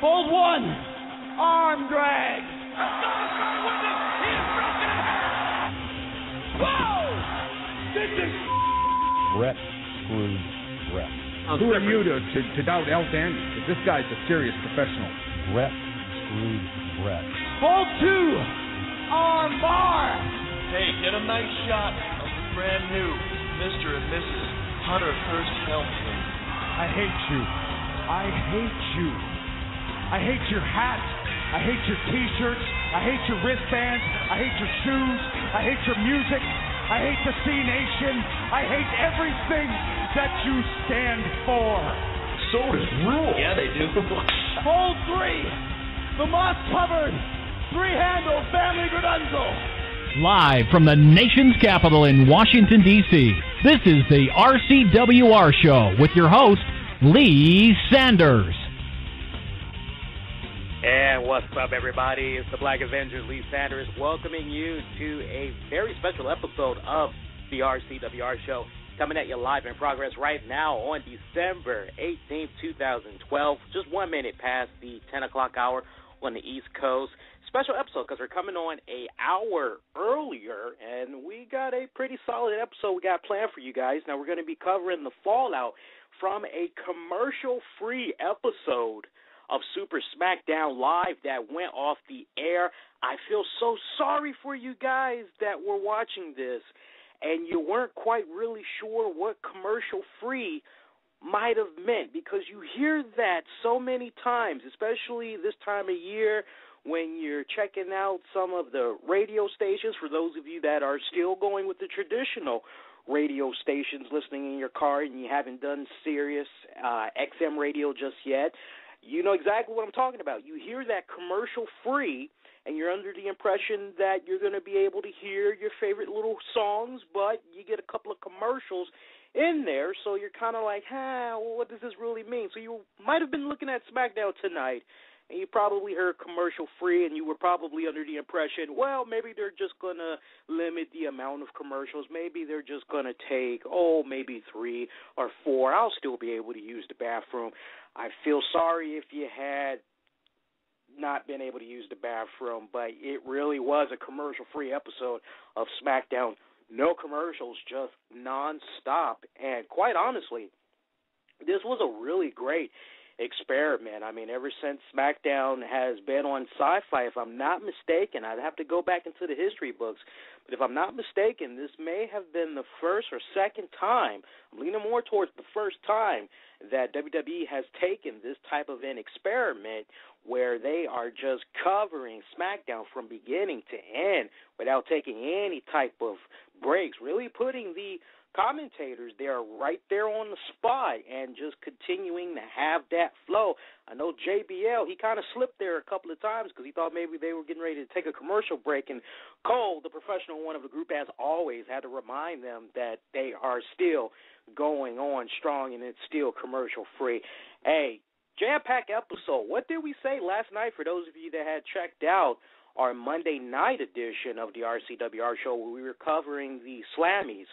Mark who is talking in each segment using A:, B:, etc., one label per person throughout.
A: Hold one. Arm drag. Whoa! This is
B: Brett screwed Brett.
C: Who are you to doubt El Dandy? Because this guy's a serious professional.
B: Brett screwed Brett.
A: Hold two. Arm bar.
D: Hey, get a nice shot of the brand new Mr. and Mrs. Hunter Hearst Helmsley.
A: I hate you. I hate you. I hate your hat. I hate your t-shirts. I hate your wristbands. I hate your shoes. I hate your music. I hate the C-Nation. I hate everything that you stand for.
D: Sodas rule. Yeah, they do.
A: Hold three. The moss-covered, three-handle family gradunzo.
E: Live from the nation's capital in Washington, D.C., this is the RCWR Show with your host, Lee Sanders.
F: And what's up, everybody? It's the Black Avenger, Lee Sanders, welcoming you to a very special episode of the RCWR Show, coming at you live in progress right now on December 18th, 2012, just 1 minute past the 10 o'clock hour on the East Coast. Special episode because we're coming on an hour earlier, and we got a pretty solid episode we got planned for you guys. Now, we're going to be covering the fallout from a commercial-free episode of Super Smackdown Live that went off the air. I feel so sorry for you guys that were watching this and you weren't quite really sure what commercial-free might have meant, because you hear that so many times, especially this time of year when you're checking out some of the radio stations. For those of you that are still going with the traditional radio stations, listening in your car, and you haven't done Sirius XM radio just yet, you know exactly what I'm talking about. You hear that commercial-free, and you're under the impression that you're going to be able to hear your favorite little songs, but you get a couple of commercials in there, so you're kind of like, well, what does this really mean? So you might have been looking at SmackDown tonight, and you probably heard commercial-free, and you were probably under the impression, well, maybe they're just going to limit the amount of commercials. Maybe they're just going to take, maybe 3 or 4. I'll still be able to use the bathroom. I feel sorry if you had not been able to use the bathroom, but it really was a commercial-free episode of SmackDown. No commercials, just nonstop. And quite honestly, this was a really great experiment. I mean, ever since SmackDown has been on Sci-Fi, if I'm not mistaken, I'd have to go back into the history books, but if I'm not mistaken, this may have been the first or second time, I'm leaning more towards the first time, that WWE has taken this type of an experiment where they are just covering SmackDown from beginning to end without taking any type of breaks, really putting the commentators there right there on the spot and just continuing to have that flow. I know JBL, he kind of slipped there a couple of times because he thought maybe they were getting ready to take a commercial break, and Cole, the professional one of the group, as always, had to remind them that they are still going on strong and it's still commercial-free. Hey, jam-packed episode. What did we say last night for those of you that had checked out our Monday night edition of the RCWR show where we were covering the Slammies?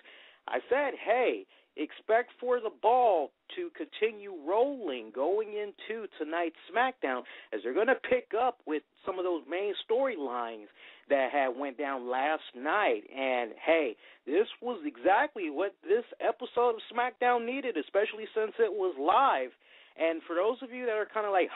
F: I said, hey, expect for the ball to continue rolling going into tonight's SmackDown as they're going to pick up with some of those main storylines that had went down last night. And, hey, this was exactly what this episode of SmackDown needed, especially since it was live. And for those of you that are kind of like,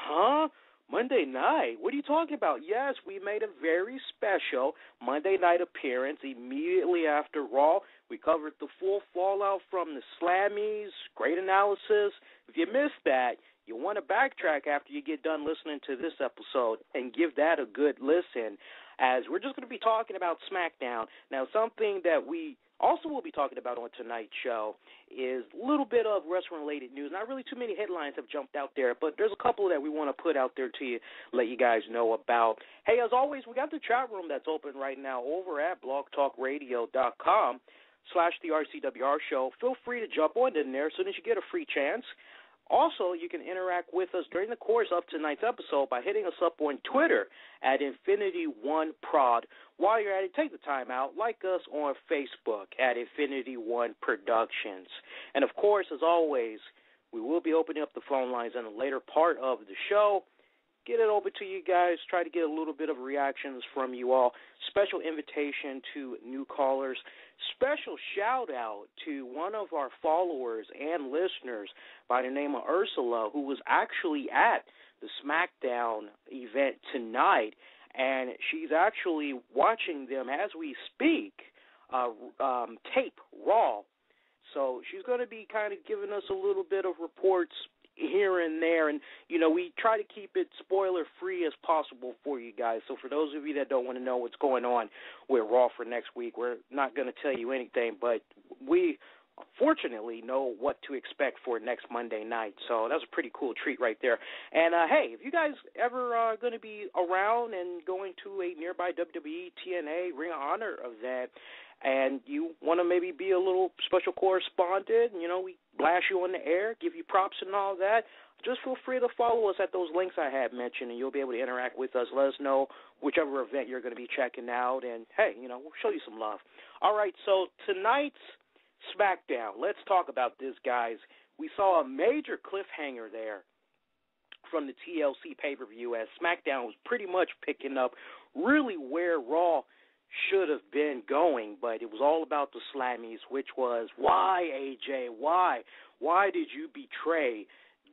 F: Monday night? What are you talking about? Yes, we made a very special Monday night appearance immediately after Raw. We covered the full fallout from the Slammies, great analysis. If you missed that, you want to backtrack after you get done listening to this episode and give that a good listen, as we're just going to be talking about SmackDown. Now, something that we also will be talking about on tonight's show is a little bit of wrestling-related news. Not really too many headlines have jumped out there, but there's a couple that we want to put out there to you, let you guys know about. Hey, as always, we got the chat room that's open right now over at blogtalkradio.com/the RCWR show. Feel free to jump on in there as soon as you get a free chance. Also, you can interact with us during the course of tonight's episode by hitting us up on Twitter at Infinity1Prod. While you're at it, take the time out, like us on Facebook at Infinity1 Productions. And, of course, as always, we will be opening up the phone lines in the later part of the show. get it over to you guys, try to get a little bit of reactions from you all. Special invitation to new callers. Special shout-out to one of our followers and listeners by the name of Ursula, who was actually at the Smackdown event tonight, and she's actually watching them as we speak, tape Raw. So she's going to be kind of giving us a little bit of reports here and there, and, you know, we try to keep it spoiler-free as possible for you guys. So for those of you that don't want to know what's going on with Raw for next week, we're not going to tell you anything, but we fortunately know what to expect for next Monday night. So that's a pretty cool treat right there. And, hey, if you guys ever are going to be around and going to a nearby WWE TNA Ring of Honor event, and you want to maybe be a little special correspondent, you know, we blast you on the air, give you props and all that, just feel free to follow us at those links I have mentioned, and you'll be able to interact with us. Let us know whichever event you're going to be checking out, and, hey, you know, we'll show you some love. All right, so tonight's Smackdown, let's talk about this, guys. We saw a major cliffhanger there from the TLC pay-per-view as Smackdown was pretty much picking up really where Raw should have been going, but it was all about the Slammies, which was, why, AJ, why? Why did you betray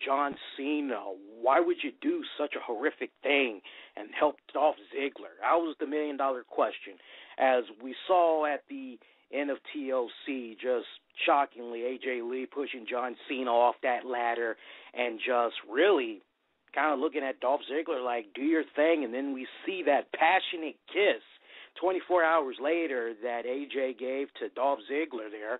F: John Cena? Why would you do such a horrific thing and help Dolph Ziggler? That was the million-dollar question. As we saw at the end of TLC, just shockingly, AJ Lee pushing John Cena off that ladder and just really kind of looking at Dolph Ziggler like, do your thing, and then we see that passionate kiss 24 hours later that AJ gave to Dolph Ziggler there,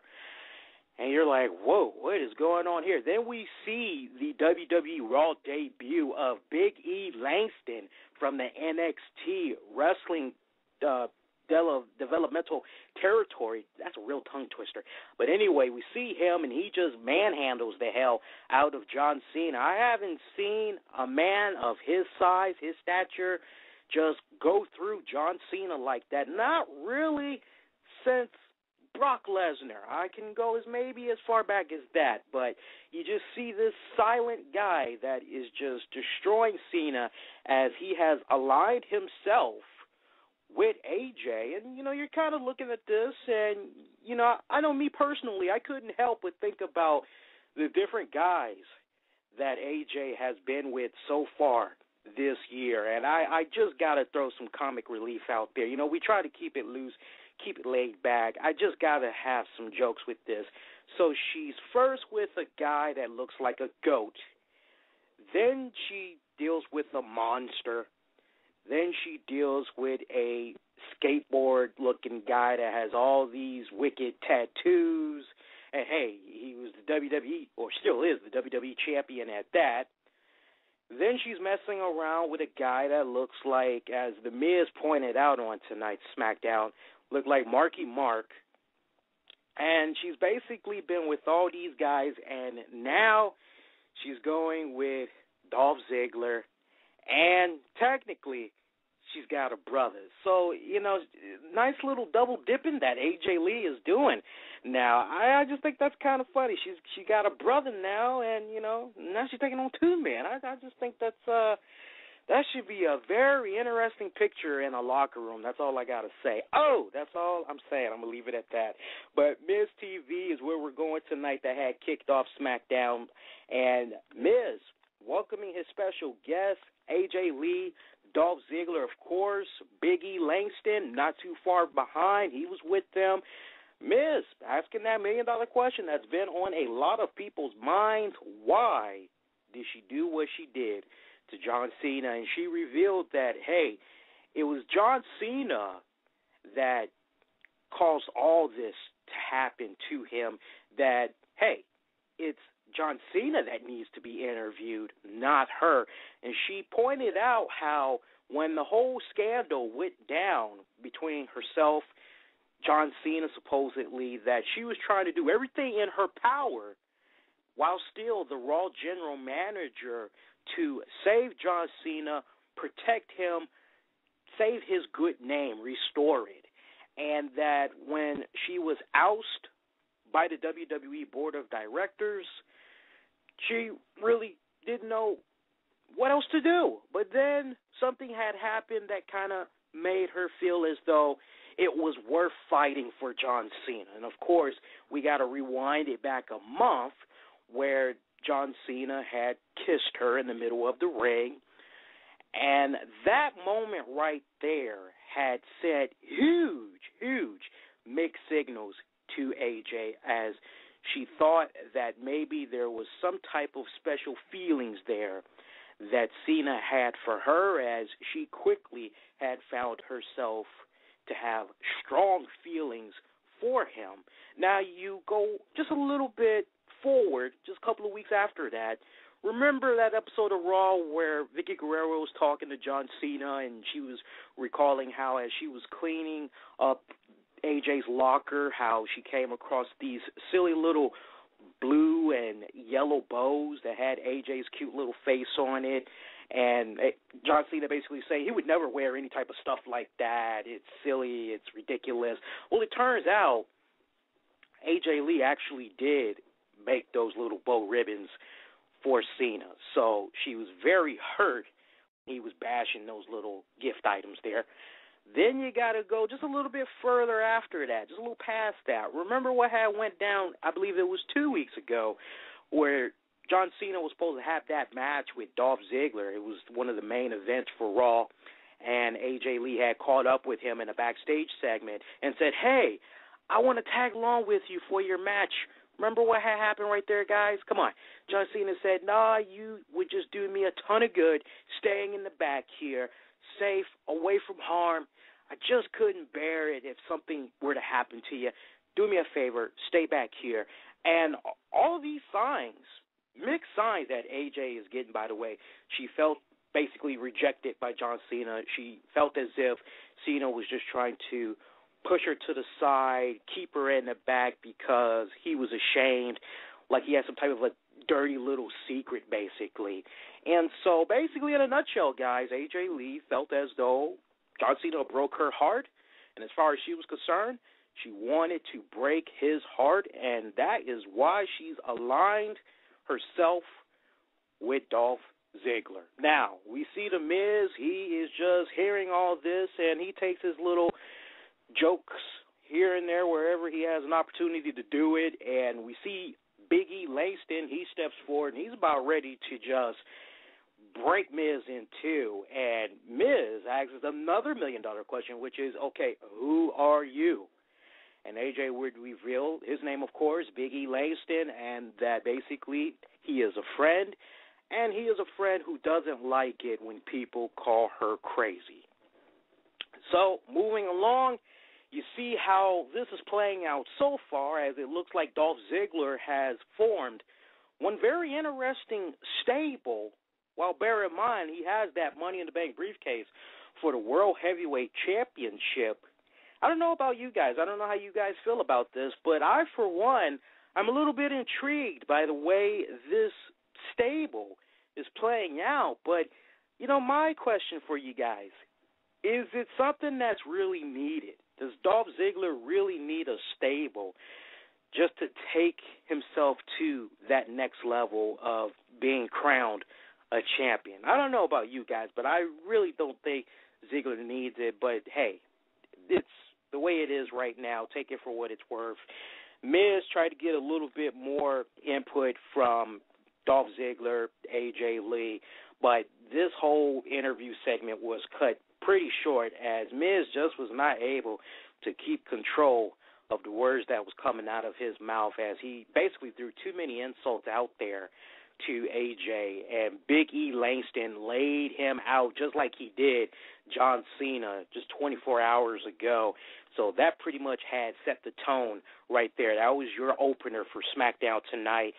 F: and you're like, whoa, what is going on here? Then we see the WWE Raw debut of Big E Langston from the NXT Wrestling developmental territory. That's a real tongue twister. But anyway, we see him, and he just manhandles the hell out of John Cena. I haven't seen a man of his size, his stature, just go through John Cena like that. Not really since Brock Lesnar. I can go maybe as far back as that, but you just see this silent guy that is just destroying Cena as he has aligned himself with AJ. And, you know, you're kind of looking at this, and, you know, I know me personally, I couldn't help but think about the different guys that AJ has been with so far this year, and I just got to throw some comic relief out there. You know, we try to keep it loose, keep it laid back. I just got to have some jokes with this. So she's first with a guy that looks like a goat. Then she deals with a monster. Then she deals with a skateboard-looking guy that has all these wicked tattoos. And, hey, he was the WWE, or still is the WWE champion at that. Then she's messing around with a guy that looks like, as The Miz pointed out on tonight's SmackDown, looked like Marky Mark. And she's basically been with all these guys, and now she's going with Dolph Ziggler, and technically she's got a brother. So, you know, nice little double dipping that AJ Lee is doing. Now, I just think that's kind of funny. She got a brother now, and, you know, now she's taking on two men. I just think that should be a very interesting picture in a locker room. That's all I got to say. Oh, that's all I'm saying. I'm going to leave it at that. But Miz TV is where we're going tonight that had kicked off SmackDown. And Miz welcoming his special guest, AJ Lee, Dolph Ziggler, of course, Big E Langston, not too far behind. He was with them. Miz asking that million-dollar question that's been on a lot of people's minds. Why did she do what she did to John Cena? And she revealed that, hey, it was John Cena that caused all this to happen to him, that, hey, it's John Cena that needs to be interviewed, not her. And she pointed out how when the whole scandal went down between herself, John Cena supposedly, that she was trying to do everything in her power while still the Raw general manager to save John Cena, protect him, save his good name, restore it. And that when she was ousted by the WWE Board of Directors, she really didn't know what else to do? But then something had happened that kind of made her feel as though it was worth fighting for John Cena. And, of course, we got to rewind it back a month where John Cena had kissed her in the middle of the ring. And that moment right there had sent huge mixed signals to AJ, as she thought that maybe there was some type of special feelings there that Cena had for her, as she quickly had found herself to have strong feelings for him. Now you go just a little bit forward, just a couple of weeks after that. Remember that episode of Raw where Vicky Guerrero was talking to John Cena, and she was recalling how as she was cleaning up AJ's locker, how she came across these silly little blue and yellow bows that had AJ's cute little face on it, and John Cena basically saying he would never wear any type of stuff like that. It's silly, it's ridiculous. Well, it turns out AJ Lee actually did make those little bow ribbons for Cena, so she was very hurt he was bashing those little gift items there. Then you got to go just a little bit further after that, just a little past that. Remember what had went down, I believe it was 2 weeks ago, where John Cena was supposed to have that match with Dolph Ziggler. It was one of the main events for Raw, and AJ Lee had caught up with him in a backstage segment and said, hey, I want to tag along with you for your match. Remember what had happened right there, guys? Come on. John Cena said, nah, you would just do me a ton of good staying in the back here, safe, away from harm. I just couldn't bear it if something were to happen to you. Do me a favor, stay back here. And all of these signs, mixed signs that AJ is getting, by the way. She felt basically rejected by John Cena. She felt as if Cena was just trying to push her to the side, keep her in the back because he was ashamed, like he had some type of a dirty little secret, basically. And so basically in a nutshell, guys, AJ Lee felt as though John Cena broke her heart, and as far as she was concerned, she wanted to break his heart, and that is why she's aligned herself with Dolph Ziggler. Now, we see The Miz, he is just hearing all this, and he takes his little jokes here and there wherever he has an opportunity to do it, and we see Big E Langston, he steps forward, and he's about ready to just break Miz in two, and Miz asks another $1 million question, which is, okay, who are you? And AJ would reveal his name, of course, Big E Langston, and that basically he is a friend, and he is a friend who doesn't like it when people call her crazy. So, moving along, you see how this is playing out so far, as it looks like Dolph Ziggler has formed one very interesting stable. While bear in mind, he has that Money in the Bank briefcase for the World Heavyweight Championship. I don't know about you guys. I don't know how you guys feel about this, but I, for one, I'm a little bit intrigued by the way this stable is playing out. But, you know, my question for you guys, is it something that's really needed? Does Dolph Ziggler really need a stable just to take himself to that next level of being crowned a champion? I don't know about you guys, but I really don't think Ziggler needs it. But, hey, it's the way it is right now. Take it for what it's worth. Miz tried to get a little bit more input from Dolph Ziggler, AJ Lee, but this whole interview segment was cut pretty short, as Miz just was not able to keep control of the words that was coming out of his mouth, as he basically threw too many insults out there to AJ, and Big E Langston laid him out just like he did John Cena just 24 hours ago. So that pretty much had set the tone right there. That was your opener for SmackDown tonight.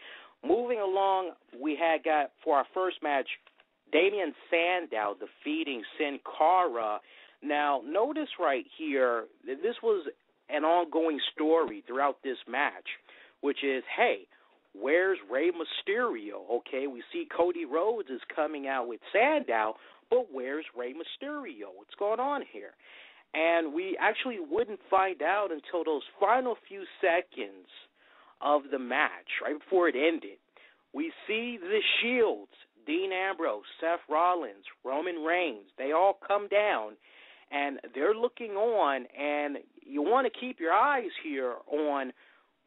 F: Moving along, we had got for our first match, Damien Sandow defeating Sin Cara. Now, notice right here that this was an ongoing story throughout this match, which is, hey, where's Rey Mysterio? Okay, we see Cody Rhodes is coming out with Sandow, but where's Rey Mysterio? What's going on here? And we actually wouldn't find out until those final few seconds of the match, right before it ended. We see the Shields Dean Ambrose, Seth Rollins, Roman Reigns, they all come down, and they're looking on, and you want to keep your eyes here on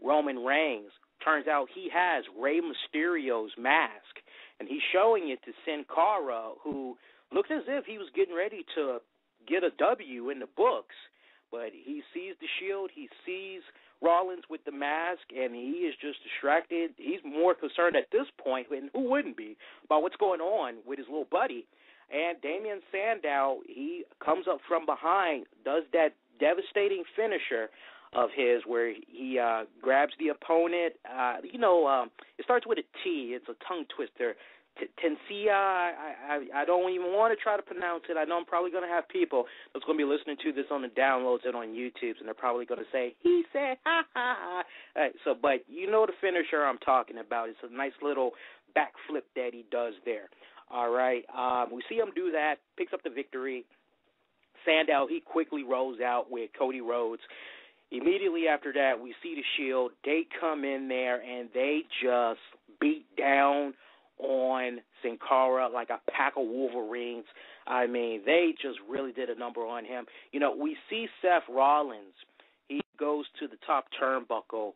F: Roman Reigns. Turns out he has Rey Mysterio's mask, and he's showing it to Sin Cara, who looked as if he was getting ready to get a W in the books, but he sees the Shield, he sees Rollins with the mask, and he is just distracted. He's more concerned at this point, and who wouldn't be, about what's going on with his little buddy. And Damien Sandow, he comes up from behind, does that devastating finisher of his where he grabs the opponent. It starts with a T. It's a tongue twister. Tensai, I don't even want to try to pronounce it. I know I'm probably going to have people that's going to be listening to this on the downloads and on YouTube, and they're probably going to say, he said, ha, ha, ha. All right, but you know the finisher I'm talking about. It's a nice little backflip that he does there. All right, we see him do that, picks up the victory. Sandow, he quickly rolls out with Cody Rhodes. Immediately after that, we see the Shield. They come in there, and they just beat down on Sin Cara like a pack of Wolverines. I mean, they just really did a number on him. We see Seth Rollins. He goes to the top turnbuckle,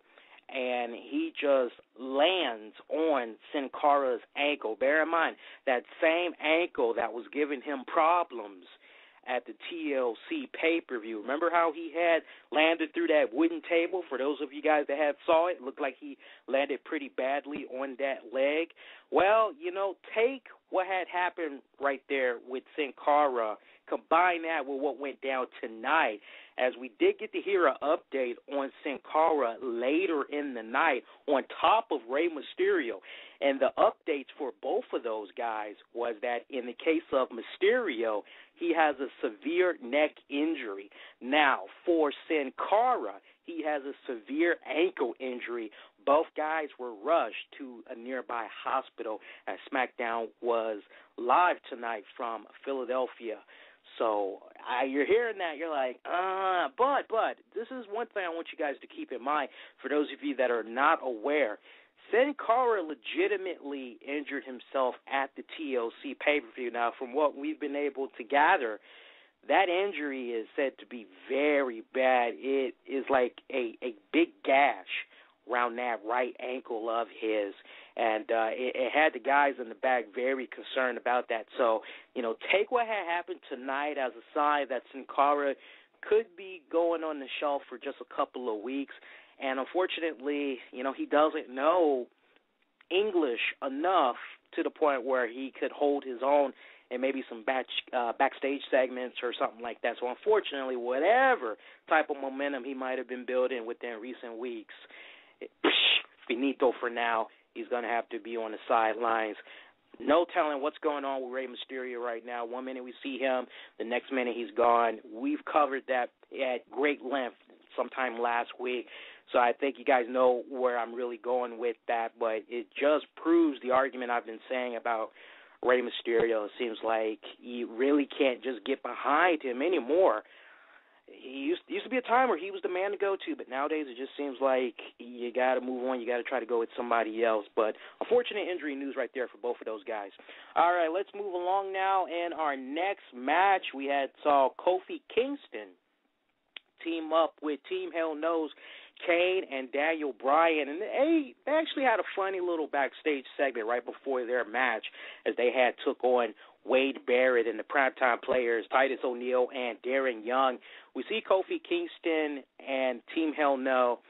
F: and he just lands on Sin Cara's ankle. Bear in mind, that same ankle that was giving him problems at the TLC pay-per-view. Remember how he had landed through that wooden table? For those of you guys that have saw it, looked like he landed pretty badly on that leg. Well, take what had happened right there with Sin Cara, combine that with what went down tonight, as we did get to hear an update on Sin Cara later in the night on top of Rey Mysterio. And the updates for both of those guys was that in the case of Mysterio, he has a severe neck injury. Now, for Sin Cara, he has a severe ankle injury. Both guys were rushed to a nearby hospital as SmackDown was live tonight from Philadelphia. So you're hearing that, you're like, but this is one thing I want you guys to keep in mind for those of you that are not aware. Sin Cara legitimately injured himself at the TLC pay-per-view. Now, from what we've been able to gather, that injury is said to be very bad. It is like a big gash around that right ankle of his, and it had the guys in the back very concerned about that. So, take what had happened tonight as a sign that Sin Cara could be going on the shelf for just a couple of weeks. And unfortunately, he doesn't know English enough to the point where he could hold his own in maybe some backstage segments or something like that. So unfortunately, whatever type of momentum he might have been building within recent weeks, finito for now. He's going to have to be on the sidelines. No telling what's going on with Rey Mysterio right now. One minute we see him, the next minute he's gone. We've covered that at great length sometime last week. So I think you guys know where I'm really going with that, but it just proves the argument I've been saying about Rey Mysterio. It seems like you really can't just get behind him anymore. He used to be a time where he was the man to go to, but nowadays it just seems like you got to move on. You got to try to go with somebody else. But unfortunate injury news right there for both of those guys. All right, let's move along now. In our next match, we saw Kofi Kingston team up with Team Hell Knows, Kane and Daniel Bryan, and they actually had a funny little backstage segment right before their match as they had took on Wade Barrett and the Primetime Players, Titus O'Neil and Darren Young. We see Kofi Kingston and Team Hell No.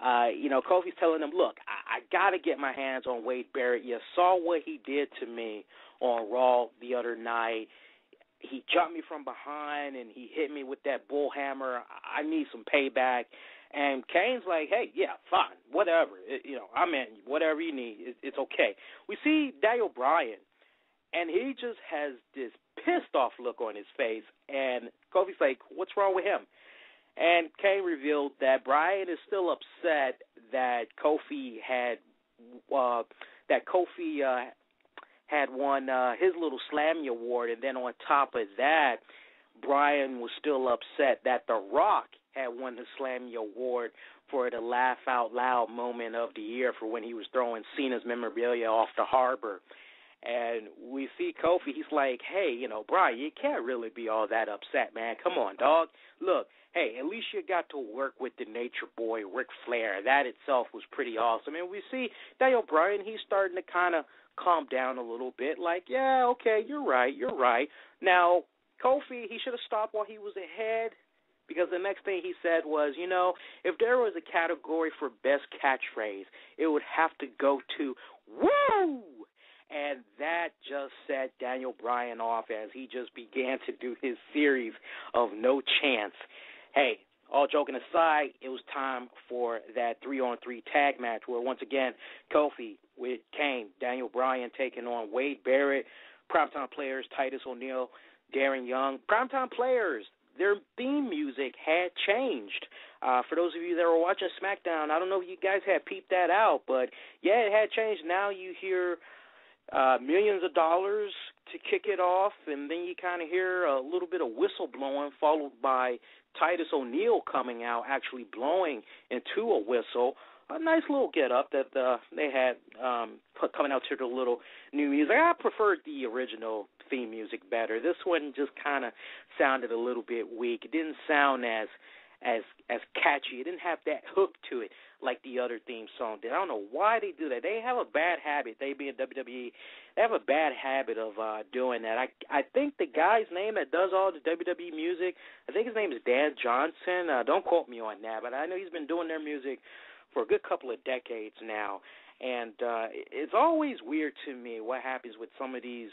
F: Kofi's telling them, look, I got to get my hands on Wade Barrett. You saw what he did to me on Raw the other night. He jumped me from behind, and he hit me with that bull hammer. I need some payback. And Kane's like, hey, yeah, fine, whatever. I'm in. Whatever you need, it's okay. We see Daniel Bryan, and he just has this pissed-off look on his face. And Kofi's like, what's wrong with him? And Kane revealed that Bryan is still upset that Kofi had won his little Slammy Award, and then on top of that, Bryan was still upset that The Rock had won the Slammy Award for the laugh out loud moment of the year for when he was throwing Cena's memorabilia off the harbor. And we see Kofi, he's like, hey, Brian, you can't really be all that upset, man. Come on, dog. Look, hey, at least you got to work with the Nature Boy, Ric Flair. That itself was pretty awesome. And we see Daniel Bryan, he's starting to kind of calm down a little bit, like, yeah, okay, you're right. Now, Kofi, he should have stopped while he was ahead, because the next thing he said was, if there was a category for best catchphrase, it would have to go to woo! And that just set Daniel Bryan off as he just began to do his series of no chance. Hey, all joking aside, it was time for that 3-on-3 tag match where, once again, Kofi with Kane, Daniel Bryan taking on Wade Barrett, Primetime Players, Titus O'Neil, Darren Young. Primetime Players, their theme music had changed. For those of you that were watching SmackDown, I don't know if you guys had peeped that out, but, yeah, it had changed. Now you hear millions of dollars to kick it off, and then you kind of hear a little bit of whistle blowing, followed by Titus O'Neil coming out, actually blowing into a whistle. A nice little get-up that they had coming out to the little new music. I preferred the original theme music better. This one just kind of sounded a little bit weak. It didn't sound as catchy. It didn't have that hook to it like the other theme song did. I don't know why they do that. They have a bad habit, they being WWE, they have a bad habit of doing that. I think the guy's name that does all the WWE music, I think his name is Dan Johnson. Don't quote me on that, but I know he's been doing their music for a good couple of decades now. And it's always weird to me what happens with some of these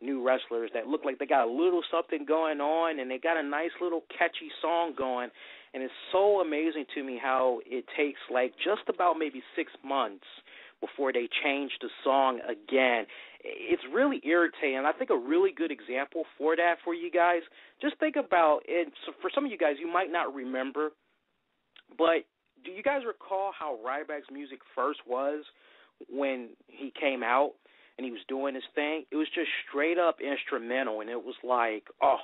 F: new wrestlers that look like they got a little something going on and they got a nice little catchy song going. And it's so amazing to me how it takes like just about maybe 6 months before they change the song again. It's really irritating. I think a really good example for that for you guys, just think about it. So for some of you guys, you might not remember, but do you guys recall how Ryback's music first was when he came out and he was doing his thing? It was just straight up instrumental, and it was like, oh,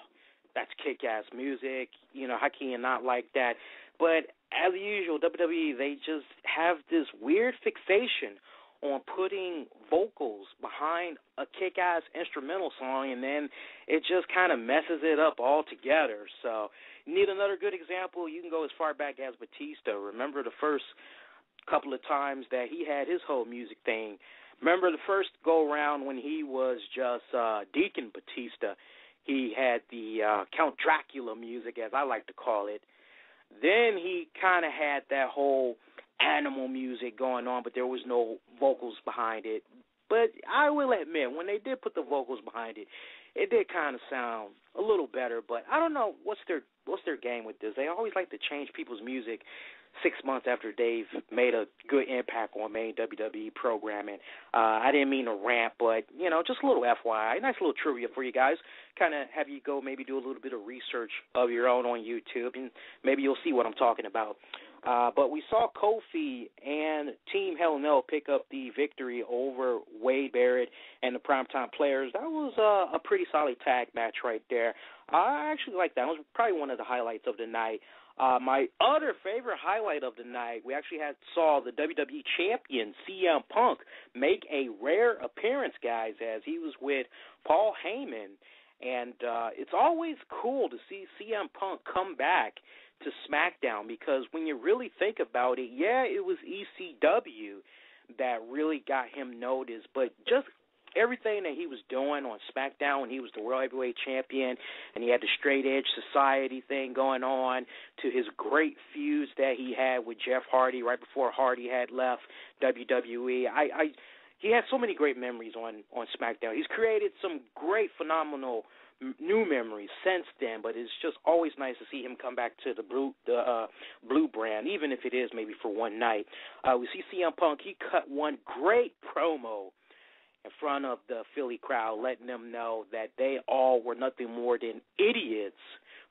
F: that's kick-ass music. How can you not like that? But as usual, WWE, they just have this weird fixation on putting vocals behind a kick-ass instrumental song, and then it just kind of messes it up altogether. So you need another good example, you can go as far back as Batista. Remember the first couple of times that he had his whole music thing. Remember the first go-around when he was just Deacon Batista. He had the Count Dracula music, as I like to call it. Then he kind of had that whole animal music going on, but there was no vocals behind it. But I will admit, when they did put the vocals behind it, it did kind of sound a little better. But I don't know what's their game with this. They always like to change people's music 6 months after they've made a good impact on main WWE programming. I didn't mean to rant, but, just a little FYI, nice little trivia for you guys. Kind of have you go maybe do a little bit of research of your own on YouTube, and maybe you'll see what I'm talking about. But we saw Kofi and Team Hell No pick up the victory over Wade Barrett and the Primetime Players. That was a pretty solid tag match right there. I actually like that. It was probably one of the highlights of the night. My other favorite highlight of the night, we actually saw the WWE Champion, CM Punk, make a rare appearance, guys, as he was with Paul Heyman. And it's always cool to see CM Punk come back to SmackDown, because when you really think about it, yeah, it was ECW that really got him noticed, but just everything that he was doing on SmackDown when he was the World Heavyweight Champion, and he had the Straight Edge Society thing going on, to his great feuds that he had with Jeff Hardy right before Hardy had left WWE. He had so many great memories on SmackDown. He's created some great, phenomenal new memories since then, but it's just always nice to see him come back to the blue brand, even if it is maybe for one night. We see CM Punk, he cut one great promo in front of the Philly crowd, letting them know that they all were nothing more than idiots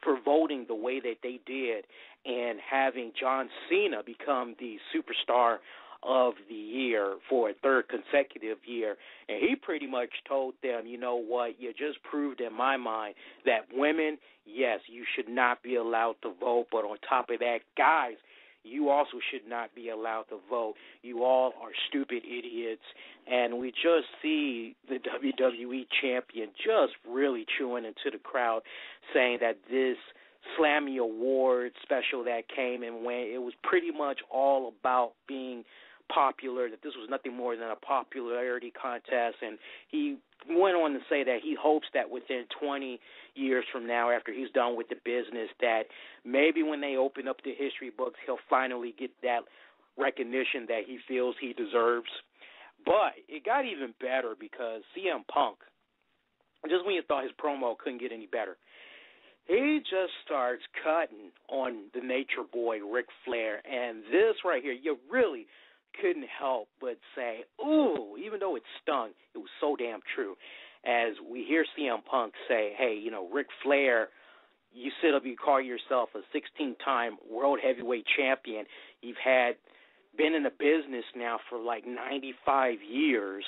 F: for voting the way that they did and having John Cena become the superstar of the year for a third consecutive year. And he pretty much told them, you know what, you just proved in my mind that women, yes, you should not be allowed to vote, but on top of that, guys, you also should not be allowed to vote. You all are stupid idiots. And we just see the WWE champion just really chewing into the crowd, saying that this Slammy Award special that came and went, it was pretty much all about being popular, that this was nothing more than a popularity contest. And he went on to say that he hopes that within 20 years from now, after he's done with the business, that maybe when they open up the history books, he'll finally get that recognition that he feels he deserves. But it got even better because CM Punk, just when you thought his promo couldn't get any better, he just starts cutting on the Nature Boy, Ric Flair. And this right here, you really couldn't help but say, ooh, even though it stung, it was so damn true. As we hear CM Punk say, hey, Ric Flair, you sit up, you call yourself a 16-time World Heavyweight Champion. You've been in the business now for like 95 years.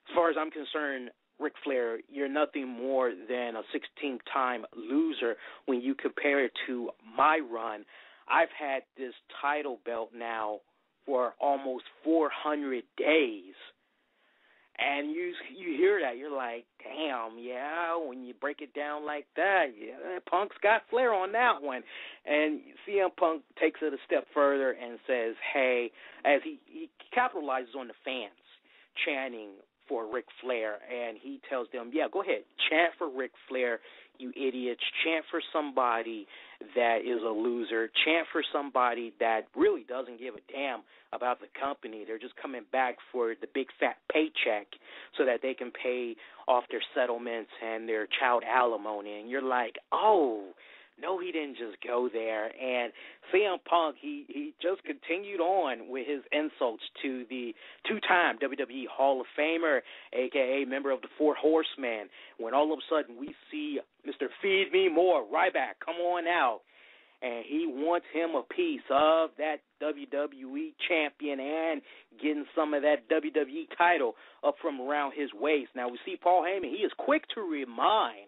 F: As far as I'm concerned, Ric Flair, you're nothing more than a 16-time loser when you compare it to my run. I've had this title belt now for almost 400 days. And you hear that, you're like, damn, yeah, when you break it down like that, yeah, Punk's got Flair on that one. And CM Punk takes it a step further and says, hey, as he capitalizes on the fans chanting for Ric Flair, and he tells them, yeah, go ahead, chant for Ric Flair, you idiots, chant for somebody that is a loser, chant for somebody that really doesn't give a damn about the company. They're just coming back for the big fat paycheck so that they can pay off their settlements and their child alimony. And you're like, oh, no, he didn't just go there. And CM Punk, he just continued on with his insults to the two-time WWE Hall of Famer, a.k.a. member of the Four Horsemen, when all of a sudden we see Mr. Feed Me More, Ryback, come on out. And he wants him a piece of that WWE champion and getting some of that WWE title up from around his waist. Now, we see Paul Heyman. He is quick to remind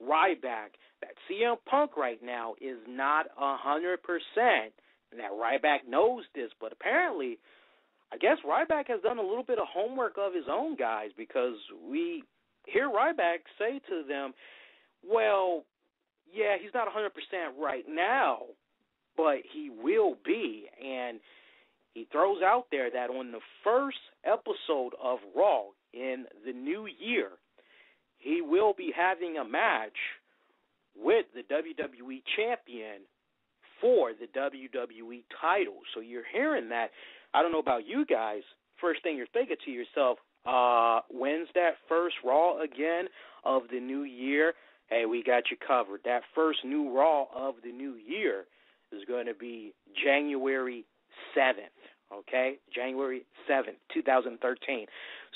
F: Ryback that CM Punk right now is not 100%. And that Ryback knows this, but apparently, I guess Ryback has done a little bit of homework of his own, guys, because we hear Ryback say to them, well, yeah, he's not 100% right now, but he will be. And he throws out there that on the first episode of Raw in the new year, he will be having a match with the WWE champion for the WWE title. So you're hearing that. I don't know about you guys. First thing you're thinking to yourself, when's that first Raw again of the new year? Hey, we got you covered. That first new Raw of the new year is going to be January 7th, okay? January 7th, 2013.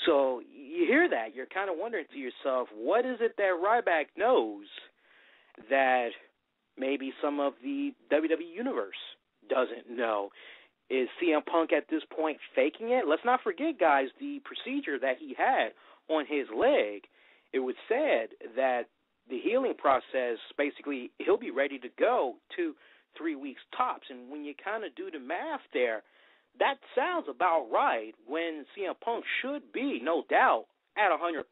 F: So you hear that. You're kind of wondering to yourself, what is it that Ryback knows that maybe some of the WWE Universe doesn't know? Is CM Punk at this point faking it? Let's not forget, guys, the procedure that he had on his leg. It was said that the healing process, basically, he'll be ready to go 2-3 weeks tops. And when you kind of do the math there, that sounds about right when CM Punk should be, no doubt, at 100%.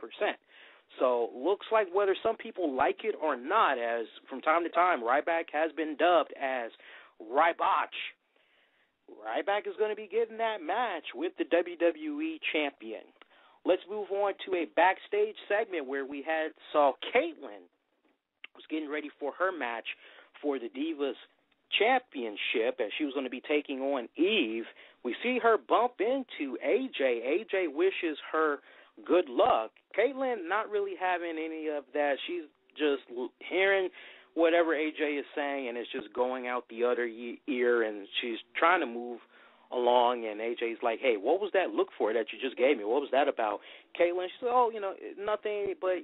F: So looks like whether some people like it or not, as from time to time, Ryback has been dubbed as Ryback. Ryback is going to be getting that match with the WWE champion. Let's move on to a backstage segment where we saw Caitlyn was getting ready for her match for the Divas Championship, as she was going to be taking on Eve. We see her bump into AJ. AJ wishes her good luck. Caitlyn not really having any of that. She's just hearing whatever AJ is saying, and it's just going out the other ear, and she's trying to move along, and AJ's like, hey, what was that look for that you just gave me? What was that about? Caitlyn, she said, oh, nothing, but,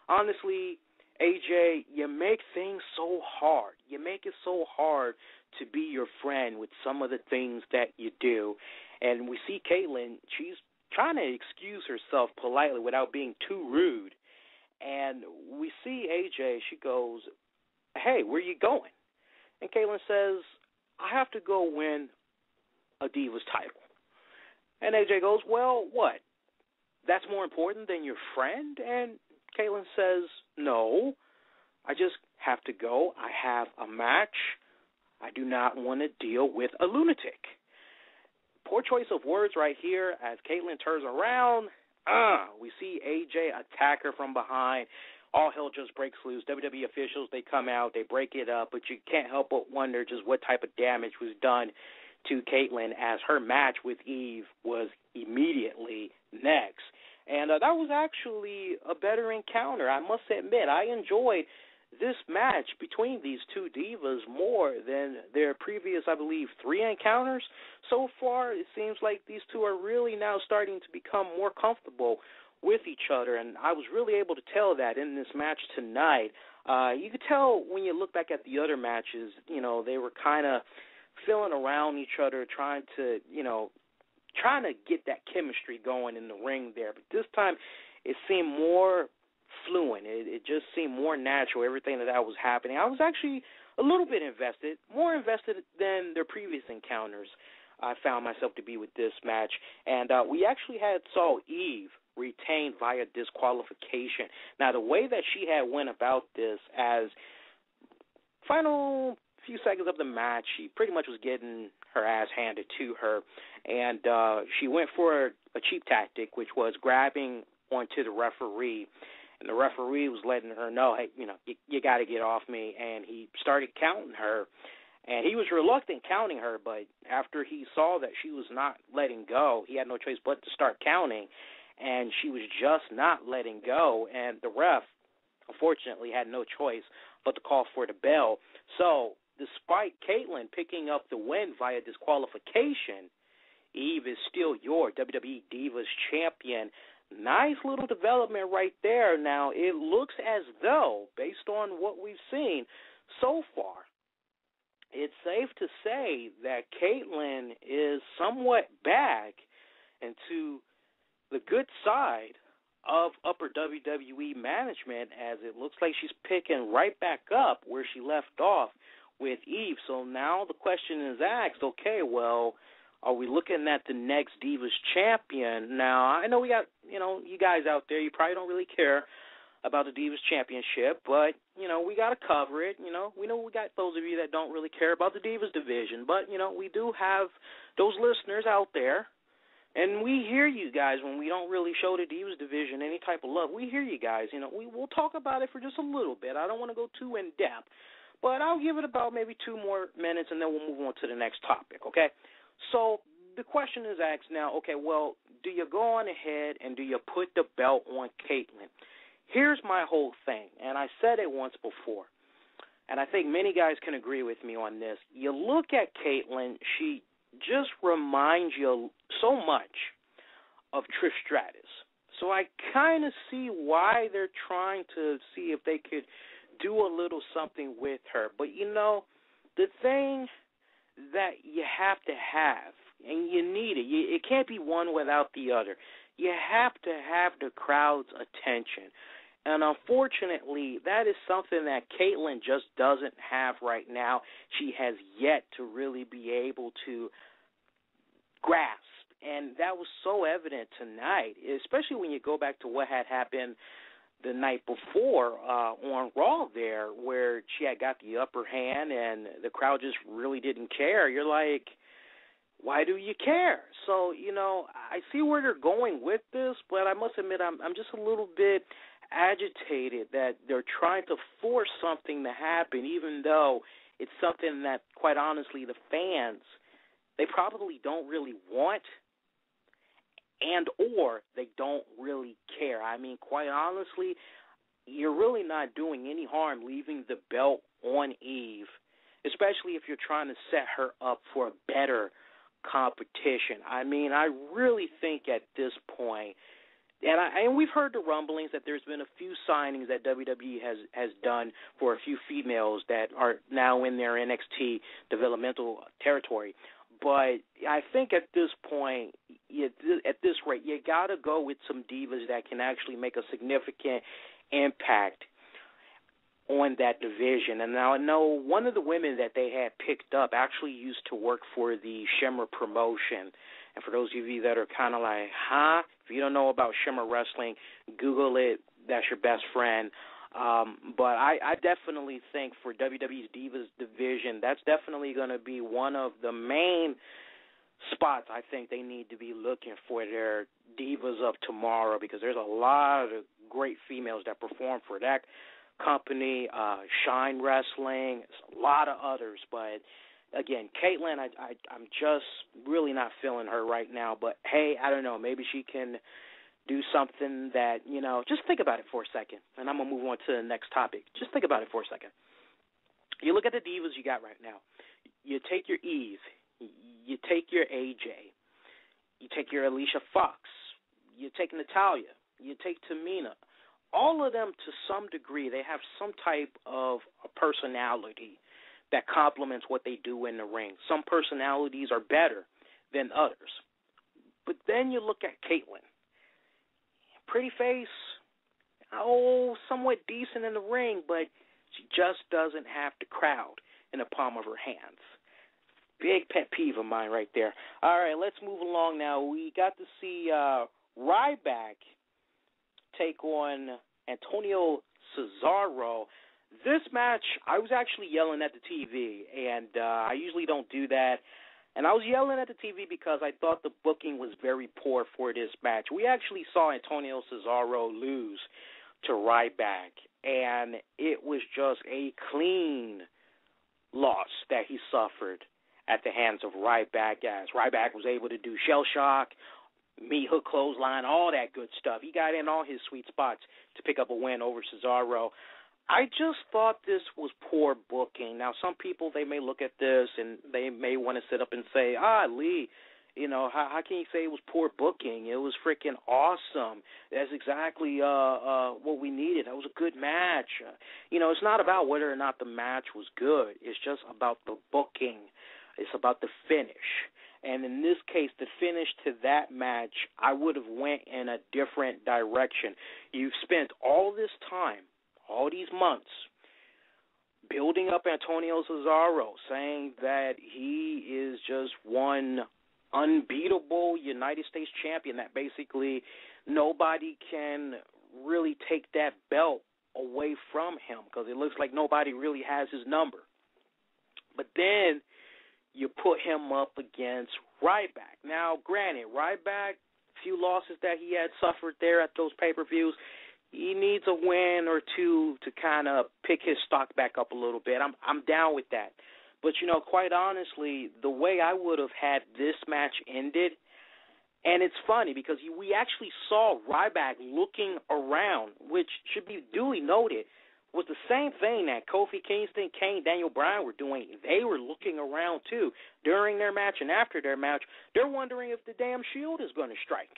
F: honestly, AJ, you make things so hard. You make it so hard to be your friend with some of the things that you do. And we see Caitlyn, she's trying to excuse herself politely without being too rude. And we see AJ, she goes, hey, where you going? And Caitlyn says, I have to go win a Divas title. And AJ goes, well, what? That's more important than your friend? And Caitlyn says, no, I just have to go. I have a match. I do not want to deal with a lunatic. Poor choice of words right here as Caitlyn turns around. We see AJ attack her from behind. All hell just breaks loose. WWE officials, they come out, they break it up, but you can't help but wonder just what type of damage was done to Caitlyn as her match with Eve was immediately next. And that was actually a better encounter. I must admit, I enjoyed this match between these two divas more than their previous, I believe, 3 encounters. So far, it seems like these two are really now starting to become more comfortable with each other, and I was really able to tell that in this match tonight. You could tell when you look back at the other matches, they were kind of feeling around each other, trying to get that chemistry going in the ring there. But this time, it seemed more fluent. It just seemed more natural, everything that was happening. I was actually a little bit invested, more invested than their previous encounters I found myself to be with this match. And we actually saw Eve retained via disqualification. Now, the way that she had went about this, as final few seconds of the match, she pretty much was getting her ass handed to her, and she went for a cheap tactic, which was grabbing onto the referee, and the referee was letting her know, hey, you got to get off me, and he started counting her, and he was reluctant counting her, but after he saw that she was not letting go, he had no choice but to start counting, and she was just not letting go, and the ref, unfortunately, had no choice but to call for the bell. So, despite Caitlyn picking up the win via disqualification, Eve is still your WWE Divas champion. Nice little development right there. Now, it looks as though, based on what we've seen so far, it's safe to say that Caitlyn is somewhat back into the good side of upper WWE management, as it looks like she's picking right back up where she left off with Eve. So now the question is asked, okay, well, are we looking at the next Divas champion? Now, I know we got, you guys out there, you probably don't really care about the Divas championship, but, we got to cover it. We know we got those of you that don't really care about the Divas division, but, we do have those listeners out there, and we hear you guys when we don't really show the Divas division any type of love. We hear you guys. We'll talk about it for just a little bit. I don't want to go too in-depth, but I'll give it about maybe 2 more minutes, and then we'll move on to the next topic, okay? So the question is asked now, okay, well, do you go on ahead and do you put the belt on Caitlyn? Here's my whole thing, and I said it once before, and I think many guys can agree with me on this. You look at Caitlyn, she just reminds you so much of Trish Stratus. So I kind of see why they're trying to see if they could do a little something with her. But, the thing that you have to have, and you need it, it can't be one without the other. You have to have the crowd's attention. And unfortunately, that is something that Caitlyn just doesn't have right now. She has yet to really be able to grasp. And that was so evident tonight, especially when you go back to what had happened the night before on Raw there, where she had got the upper hand and the crowd just really didn't care. You're like, why do you care? So, I see where they're going with this, but I must admit I'm just a little bit agitated that they're trying to force something to happen, even though it's something that, quite honestly, the fans, they probably don't really want and or they don't really care. I mean, quite honestly, you're really not doing any harm leaving the belt on Eve, especially if you're trying to set her up for a better competition. I mean, I really think at this point, and we've heard the rumblings that there's been a few signings that WWE has done for a few females that are now in their NXT developmental territory. But I think at this point, at this rate, you got to go with some divas that can actually make a significant impact on that division. And now I know one of the women that they had picked up actually used to work for the Shimmer promotion. And for those of you that are kind of like, if you don't know about Shimmer Wrestling, Google it. That's your best friend. But I definitely think for WWE's Divas division, that's definitely going to be one of the main spots I think they need to be looking for their Divas of Tomorrow, because there's a lot of great females that perform for that company, Shine Wrestling, a lot of others. But again, Caitlyn, I'm just really not feeling her right now. But hey, I don't know, maybe she can do something that, just think about it for a second, and I'm going to move on to the next topic. Just think about it for a second. You look at the Divas you got right now. You take your Eve, you take your AJ, you take your Alicia Fox, you take Natalya, you take Tamina. All of them, to some degree, they have some type of a personality that complements what they do in the ring. Some personalities are better than others. But then you look at Caitlyn. Pretty face, somewhat decent in the ring, but she just doesn't have the crowd in the palm of her hands. Big pet peeve of mine right there. All right, let's move along now. We got to see Ryback take on Antonio Cesaro. This match, I was actually yelling at the TV, and I usually don't do that. And I was yelling at the TV because I thought the booking was very poor for this match. We actually saw Antonio Cesaro lose to Ryback, and it was just a clean loss that he suffered at the hands of Ryback, as Ryback was able to do shell shock, meat hook clothesline, all that good stuff. He got in all his sweet spots to pick up a win over Cesaro. I just thought this was poor booking. Now, some people, they may look at this and they may want to sit up and say, Lee, how can you say it was poor booking? It was freaking awesome. That's exactly what we needed. That was a good match. It's not about whether or not the match was good. It's just about the booking. It's about the finish. And in this case, the finish to that match, I would have went in a different direction. You've spent all this time, all these months, building up Antonio Cesaro, saying that he is just one unbeatable United States champion, that basically nobody can really take that belt away from him because it looks like nobody really has his number. But then you put him up against Ryback. Now, granted, Ryback, few losses that he had suffered there at those pay-per-views, he needs a win or two to kind of pick his stock back up a little bit. I'm down with that. But, quite honestly, the way I would have had this match ended, and it's funny because we actually saw Ryback looking around, which should be duly noted, was the same thing that Kofi Kingston, Kane, Daniel Bryan were doing. They were looking around, too. During their match and after their match, they're wondering if the damn Shield is going to strike.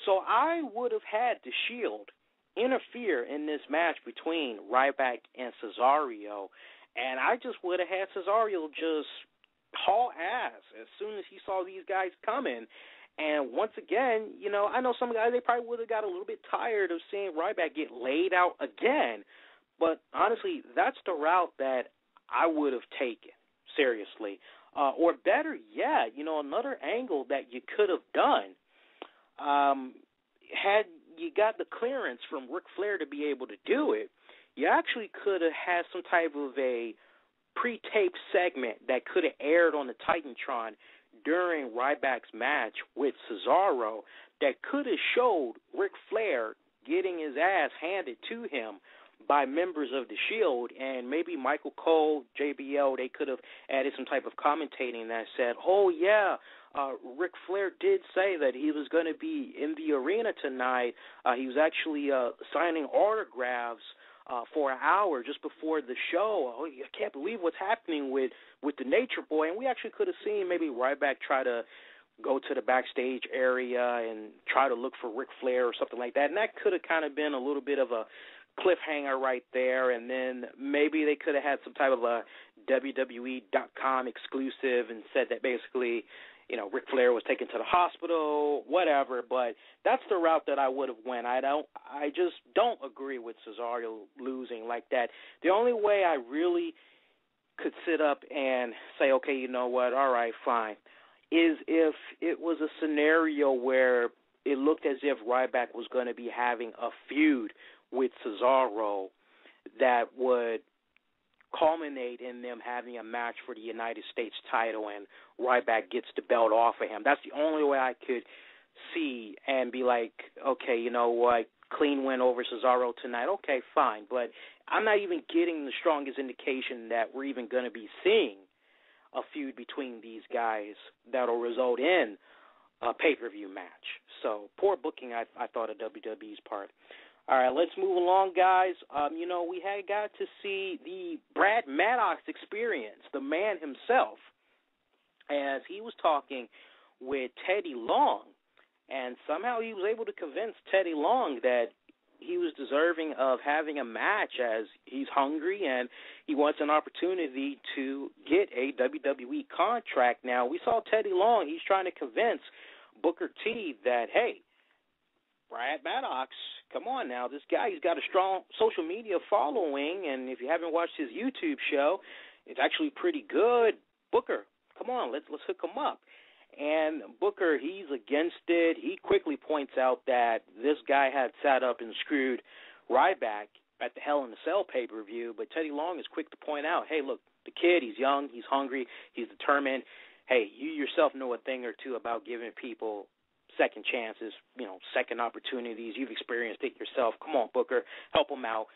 F: So I would have had the Shield interfere in this match between Ryback and Cesaro, and I just would have had Cesaro just haul ass as soon as he saw these guys coming. And once again, I know some guys, they probably would have got a little bit tired of seeing Ryback get laid out again, but honestly, that's the route that I would have taken, seriously. Or better yet, another angle that you could have done, had you got the clearance from Ric Flair to be able to do it, you actually could have had some type of a pre-taped segment that could have aired on the Titantron during Ryback's match with Cesaro that could have showed Ric Flair getting his ass handed to him by members of the Shield, and maybe Michael Cole, JBL, they could have added some type of commentating that said, Ric Flair did say that he was going to be in the arena tonight. He was actually signing autographs for an hour just before the show. I can't believe what's happening with the Nature Boy. And we actually could have seen maybe Ryback try to go to the backstage area and try to look for Ric Flair or something like that. And that could have kind of been a little bit of a cliffhanger right there, and then maybe they could have had some type of a WWE.com exclusive and said that basically, Ric Flair was taken to the hospital, whatever, but that's the route that I would have went. I just don't agree with Cesaro losing like that. The only way I really could sit up and say, okay, you know what, all right, fine, is if it was a scenario where it looked as if Ryback was going to be having a feud with Cesaro that would culminate in them having a match for the United States title and Ryback gets the belt off of him. That's the only way I could see and be like, okay, you know what, clean win over Cesaro tonight. Okay, fine. But I'm not even getting the strongest indication that we're even going to be seeing a feud between these guys that'll result in a pay-per-view match. So poor booking, I thought, of WWE's part. All right, let's move along, guys. We had got to see the Brad Maddox experience, the man himself, as he was talking with Teddy Long, and somehow he was able to convince Teddy Long that he was deserving of having a match as he's hungry and he wants an opportunity to get a WWE contract. Now, we saw Teddy Long. He's trying to convince Booker T that, hey, Brad Maddox, come on now. This guy, he's got a strong social media following, and if you haven't watched his YouTube show, it's actually pretty good. Booker, come on, let's hook him up. And Booker, he's against it. He quickly points out that this guy had sat up and screwed Ryback at the Hell in a Cell pay-per-view, but Teddy Long is quick to point out, hey, look, the kid, he's young, he's hungry, he's determined. Hey, you yourself know a thing or two about giving people second chances, second opportunities. You've experienced it yourself. Come on, Booker, help him out.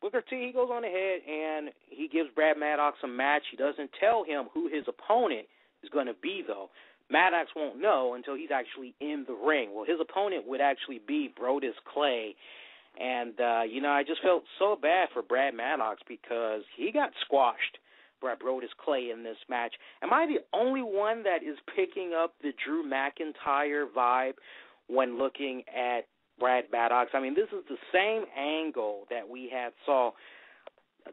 F: Booker T, he goes on ahead and he gives Brad Maddox a match. He doesn't tell him who his opponent is going to be, though. Maddox won't know until he's actually in the ring. Well, his opponent would actually be Brodus Clay. And, I just felt so bad for Brad Maddox because he got squashed by Brodus Clay in this match. Am I the only one that is picking up the Drew McIntyre vibe when looking at Brad Maddox? I mean, this is the same angle that we had saw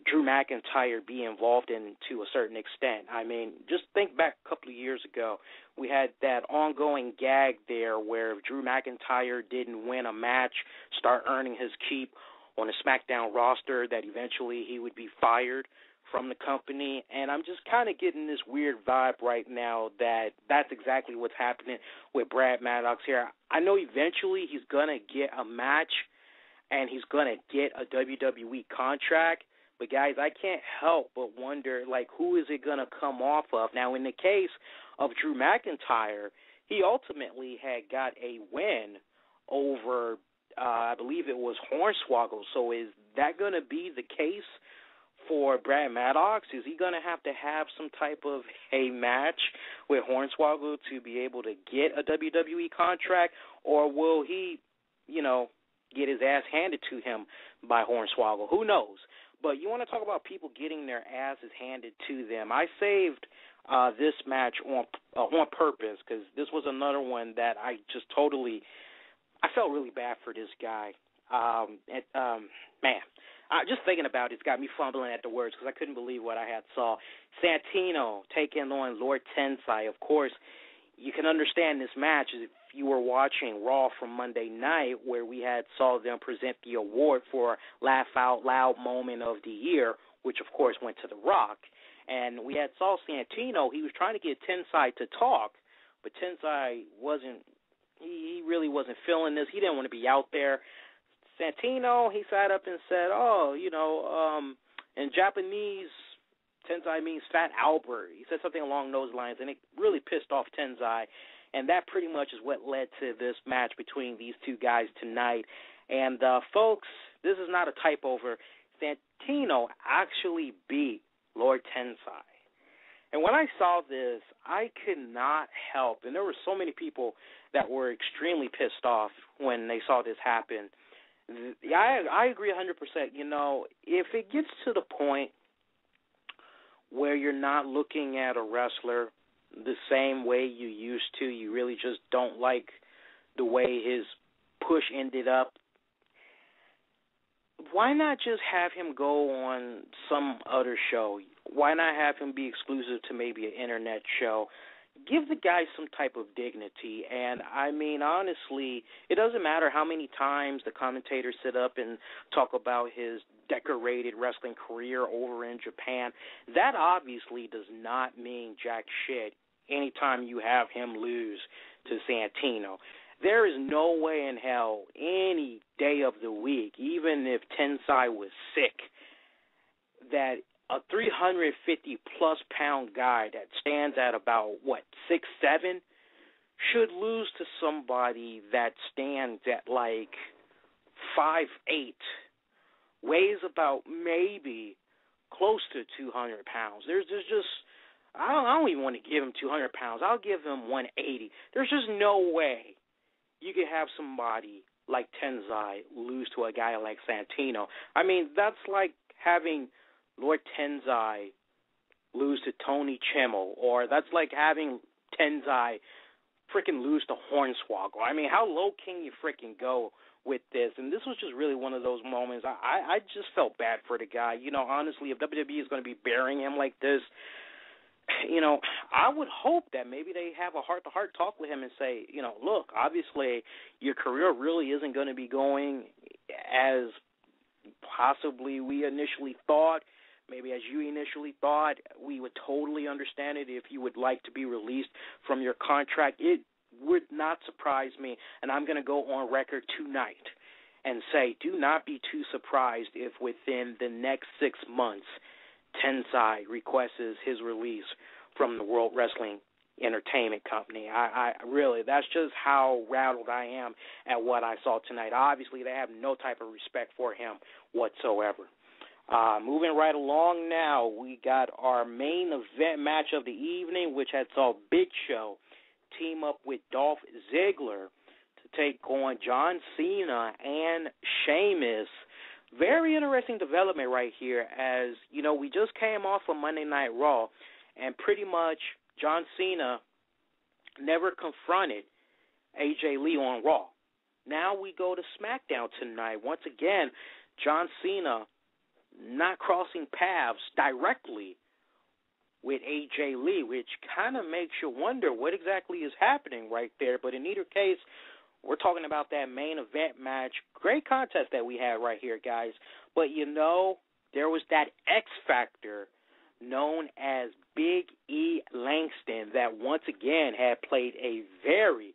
F: Drew McIntyre be involved in to a certain extent. I mean, just think back a couple of years ago. We had that ongoing gag there where if Drew McIntyre didn't win a match, start earning his keep on a SmackDown roster, that eventually he would be fired from the company. And I'm just kind of getting this weird vibe right now that that's exactly what's happening with Brad Maddox here. I know eventually he's going to get a match and he's going to get a WWE contract. But, guys, I can't help but wonder, who is it going to come off of? Now, in the case of Drew McIntyre, he ultimately had got a win over, I believe it was Hornswoggle. So is that going to be the case for Brad Maddox? Is he going to have some type of a match with Hornswoggle to be able to get a WWE contract? Or will he, get his ass handed to him by Hornswoggle? Who knows? But you want to talk about people getting their asses handed to them. I saved this match on purpose because this was another one that I just I felt really bad for this guy. Just thinking about it's got me fumbling at the words because I couldn't believe what I had saw. Santino taking on Lord Tensai. Of course, you can understand this match if you were watching Raw from Monday night where we had saw them present the award for Laugh Out Loud Moment of the Year, which, of course, went to The Rock. And we had saw Santino. He was trying to get Tensai to talk, but Tensai he really wasn't feeling this. He didn't want to be out there. Santino, he sat up and said, in Japanese, Tensai means Fat Albert. He said something along those lines, and it really pissed off Tensai. And that pretty much is what led to this match between these two guys tonight. And, folks, this is not a type-over. Santino actually beat Lord Tensai. And when I saw this, I could not help, and there were so many people that were extremely pissed off when they saw this happen. I agree 100%. If it gets to the point where you're not looking at a wrestler the same way you used to, you really just don't like the way his push ended up, why not just have him go on some other show? Why not have him be exclusive to maybe an internet show? give the guy some type of dignity. And, I mean, honestly, it doesn't matter how many times the commentators sit up and talk about his decorated wrestling career over in Japan. That obviously does not mean jack shit anytime you have him lose to Santino. There is no way in hell any day of the week, even if Tensai was sick, that a 350-plus pound guy that stands at about, 6'7", should lose to somebody that stands at like 5'8", weighs about maybe close to 200 pounds. There's just, I don't even want to give him 200 pounds. I'll give him 180. There's just no way you could have somebody like Tensai lose to a guy like Santino. I mean, that's like having Lord Tensai lose to Tony Chimmel, or that's like having Tensai freaking lose to Hornswoggle. I mean, how low can you freaking go with this? And this was just really one of those moments. I just felt bad for the guy. You know, honestly, if WWE is going to be burying him like this, you know, I would hope that maybe they have a heart-to-heart talk with him and say, you know, look, obviously your career really isn't going to be going as possibly we initially thought, maybe as you initially thought. We would totally understand it if you would like to be released from your contract. It would not surprise me, and I'm going to go on record tonight and say do not be too surprised if within the next 6 months Tensai requests his release from the World Wrestling Entertainment Company. I really, that's just how rattled I am at what I saw tonight. Obviously, they have no type of respect for him whatsoever. Moving right along now, we got our main event match of the evening, which had saw Big Show team up with Dolph Ziggler to take on John Cena and Sheamus. Very interesting development right here, as, you know, we just came off of Monday Night Raw, and pretty much John Cena never confronted AJ Lee on Raw. Now we go to SmackDown tonight. Once again, John Cena not crossing paths directly with AJ Lee, which kind of makes you wonder what exactly is happening right there. But in either case, we're talking about that main event match. Great contest that we had right here, guys. But, you know, there was that X Factor known as Big E Langston that once again had played a very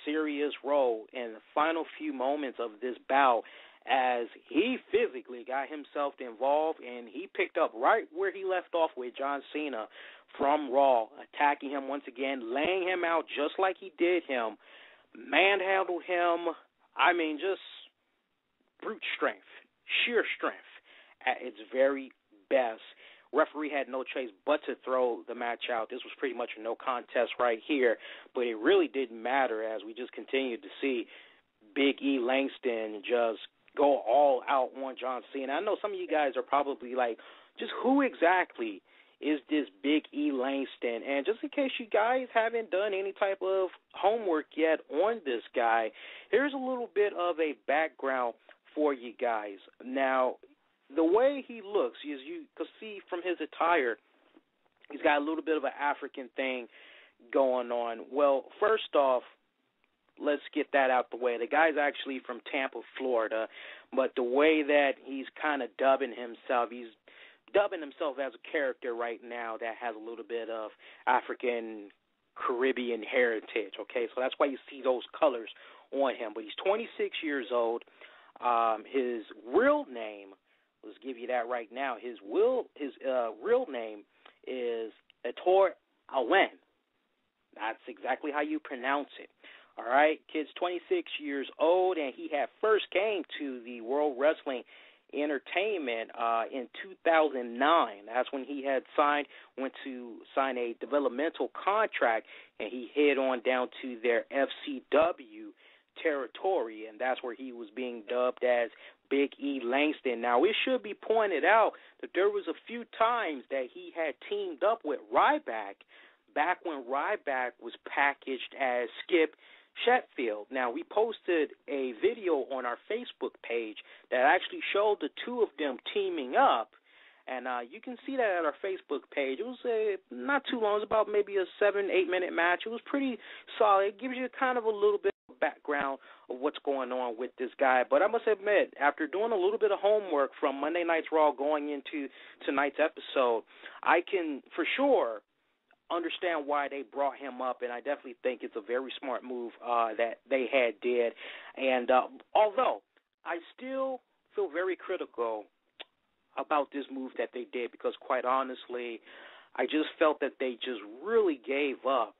F: serious role in the final few moments of this bout, as he physically got himself involved, and he picked up right where he left off with John Cena from Raw, attacking him once again, laying him out just like he did him, manhandled him. I mean, just brute strength, sheer strength at its very best. Referee had no choice but to throw the match out. This was pretty much a no contest right here, but it really didn't matter, as we just continued to see Big E Langston just go all out on John Cena. I know some of you guys are probably like, just who exactly is this Big E Langston? And just in case you guys haven't done any type of homework yet on this guy, here's a little bit of a background for you guys. Now, the way he looks, as you can see from his attire, he's got a little bit of an African thing going on. Well, first off, let's get that out the way. The guy's actually from Tampa, Florida, but the way that he's kind of dubbing himself as a character right now that has a little bit of African Caribbean heritage, okay? So that's why you see those colors on him. But he's 26 years old. His real name, let's give you that right now, his real name is Etor Awen. That's exactly how you pronounce it. All right, kid's 26 years old, and he had first came to the World Wrestling Entertainment in 2009. That's when he had went to sign a developmental contract, and he head on down to their FCW territory, and that's where he was being dubbed as Big E Langston. Now, it should be pointed out that there was a few times that he had teamed up with Ryback back when Ryback was packaged as Skip Sheffield. Now, we posted a video on our Facebook page that actually showed the two of them teaming up And you can see that at our Facebook page. It was not too long. It was about maybe a 7-8 minute match. It was pretty solid. It gives you kind of a little bit of background of what's going on with this guy. But I must admit, after doing a little bit of homework from Monday Night's Raw going into tonight's episode, I can for sure understand why they brought him up, and I definitely think it's a very smart move that they did. And although I still feel very critical about this move that they did, because quite honestly, I just felt that they just really gave up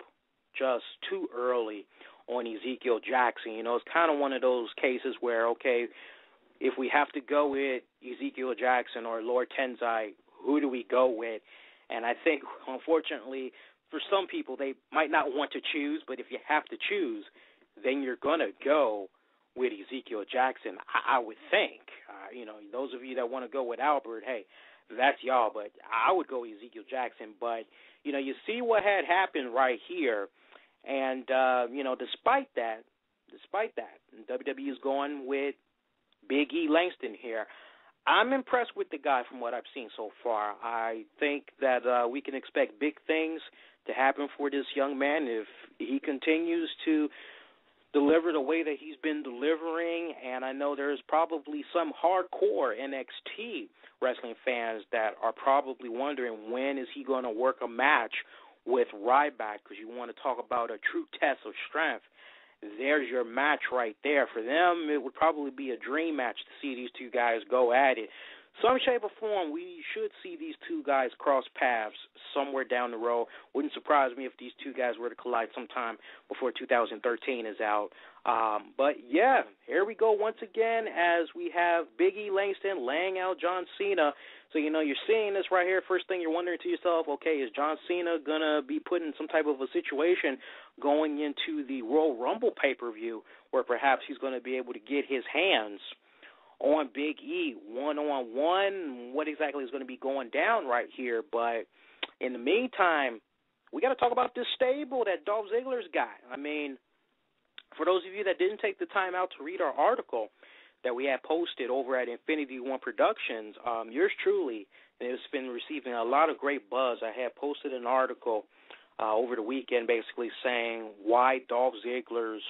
F: just too early on Ezekiel Jackson. You know, it's kind of one of those cases where, okay, if we have to go with Ezekiel Jackson or Lord Tensai, who do we go with? And I think, unfortunately, for some people, they might not want to choose, but if you have to choose, then you're going to go with Ezekiel Jackson, I would think. You know, those of you that want to go with Albert, hey, that's y'all, but I would go Ezekiel Jackson. But, you know, you see what had happened right here, and, you know, despite that, WWE is going with Big E Langston here. I'm impressed with the guy from what I've seen so far. I think that we can expect big things to happen for this young man if he continues to deliver the way that he's been delivering. And I know there's probably some hardcore NXT wrestling fans that are probably wondering when is he going to work a match with Ryback, because you want to talk about a true test of strength. There's your match right there. For them, it would probably be a dream match to see these two guys go at it. Some shape or form, we should see these two guys cross paths somewhere down the road. Wouldn't surprise me if these two guys were to collide sometime before 2013 is out. But, yeah, here we go once again as we have Big E Langston laying out John Cena. So, you know, you're seeing this right here. First thing you're wondering to yourself, okay, is John Cena going to be put in some type of a situation going into the Royal Rumble pay-per-view where perhaps he's going to be able to get his hands on Big E one-on-one? What exactly is going to be going down right here? But in the meantime, we got to talk about this stable that Dolph Ziggler's got. I mean, for those of you that didn't take the time out to read our article that we had posted over at Infinity One Productions, yours truly, and it's been receiving a lot of great buzz. I had posted an article over the weekend basically saying why Dolph Ziggler's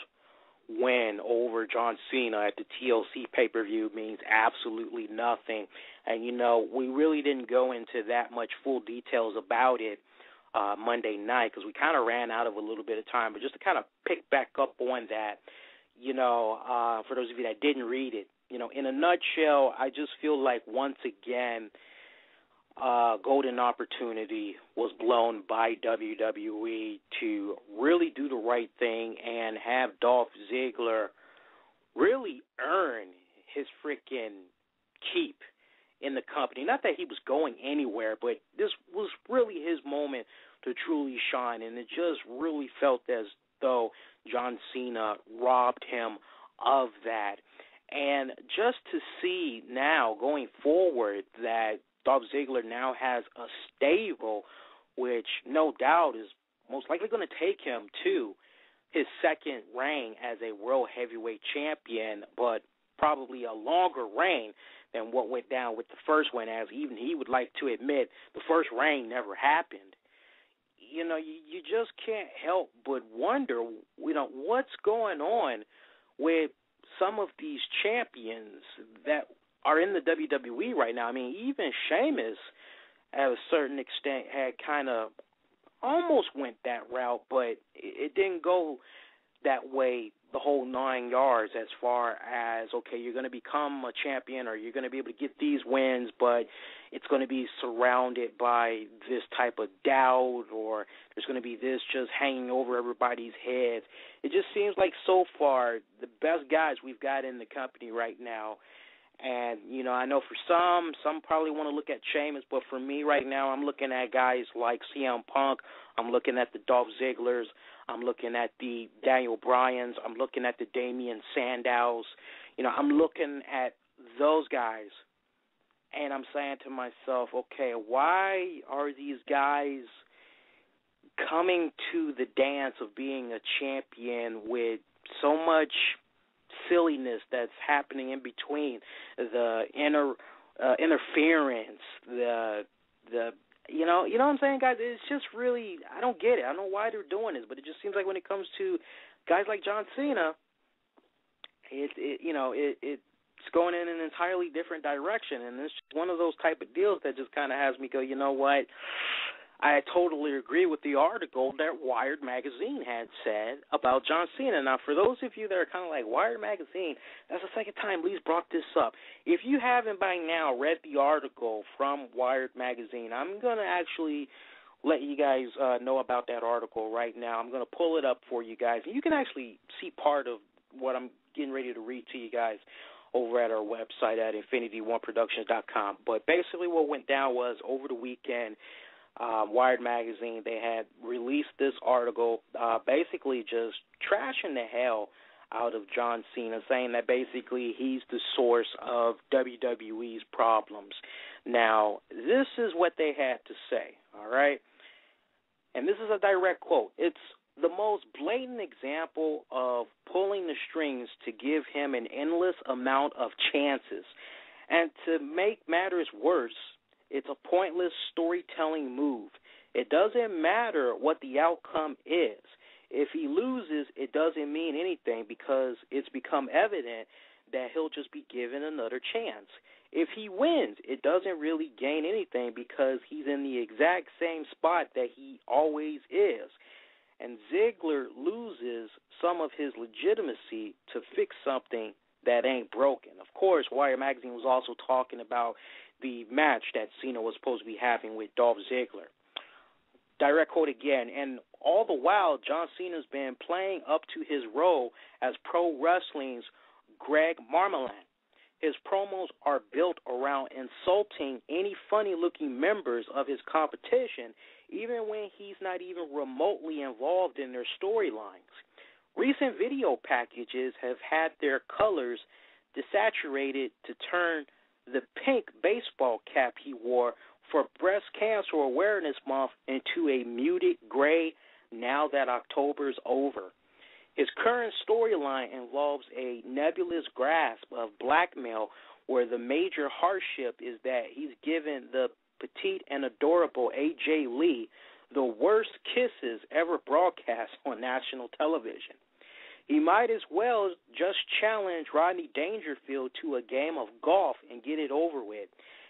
F: win over John Cena at the TLC pay-per-view means absolutely nothing. And, you know, we really didn't go into that much full details about it Monday night because we kind of ran out of a little bit of time. But just to kind of pick back up on that, you know, for those of you that didn't read it, you know, in a nutshell, I just feel like once again golden opportunity was blown by WWE to really do the right thing and have Dolph Ziggler really earn his freaking keep in the company. Not that he was going anywhere, but this was really his moment to truly shine, and it just really felt as though John Cena robbed him of that. And just to see now going forward that Dolph Ziggler now has a stable, which no doubt is most likely going to take him to his second reign as a World Heavyweight Champion, but probably a longer reign than what went down with the first one, as even he would like to admit the first reign never happened. You know, you just can't help but wonder, you know, what's going on with some of these champions that are in the WWE right now. I mean, even Sheamus, at a certain extent, had kind of almost went that route, but it didn't go that way the whole 9 yards as far as, okay, you're going to become a champion or you're going to be able to get these wins, but it's going to be surrounded by this type of doubt, or there's going to be this just hanging over everybody's heads. It just seems like so far the best guys we've got in the company right now. And, you know, I know for some probably want to look at Sheamus, but for me right now, I'm looking at guys like CM Punk. I'm looking at the Dolph Zigglers. I'm looking at the Daniel Bryans. I'm looking at the Damian Sandows. You know, I'm looking at those guys, and I'm saying to myself, okay, why are these guys coming to the dance of being a champion with so much silliness that's happening in between the inner interference, the you know what I'm saying, guys? It's just really, I don't get it. I don't know why they're doing this, but it just seems like when it comes to guys like John Cena, it's going in an entirely different direction, and it's just one of those type of deals that just kind of has me go, you know what? I totally agree with the article that Wired Magazine had said about John Cena. Now, for those of you that are kind of like, Wired Magazine, that's the second time Lee's brought this up. If you haven't by now read the article from Wired Magazine, I'm going to actually let you guys know about that article right now. I'm going to pull it up for you guys. And you can actually see part of what I'm getting ready to read to you guys over at our website at infinityoneproductions.com. But basically what went down was over the weekend, Wired Magazine, they had released this article basically just trashing the hell out of John Cena, saying that basically he's the source of WWE's problems. Now, this is what they had to say, all right? And this is a direct quote. It's the most blatant example of pulling the strings to give him an endless amount of chances. And to make matters worse, it's a pointless storytelling move. It doesn't matter what the outcome is. If he loses, it doesn't mean anything because it's become evident that he'll just be given another chance. If he wins, it doesn't really gain anything because he's in the exact same spot that he always is. And Ziggler loses some of his legitimacy to fix something that ain't broken. Of course, Wire Magazine was also talking about the match that Cena was supposed to be having with Dolph Ziggler. Direct quote again, and all the while, John Cena's been playing up to his role as pro wrestling's Greg Marmeland. His promos are built around insulting any funny-looking members of his competition, even when he's not even remotely involved in their storylines. Recent video packages have had their colors desaturated to turn the pink baseball cap he wore for Breast Cancer Awareness Month into a muted gray now that October's over. His current storyline involves a nebulous grasp of blackmail where the major hardship is that he's given the petite and adorable AJ Lee the worst kisses ever broadcast on national television. He might as well just challenge Rodney Dangerfield to a game of golf and get it over with.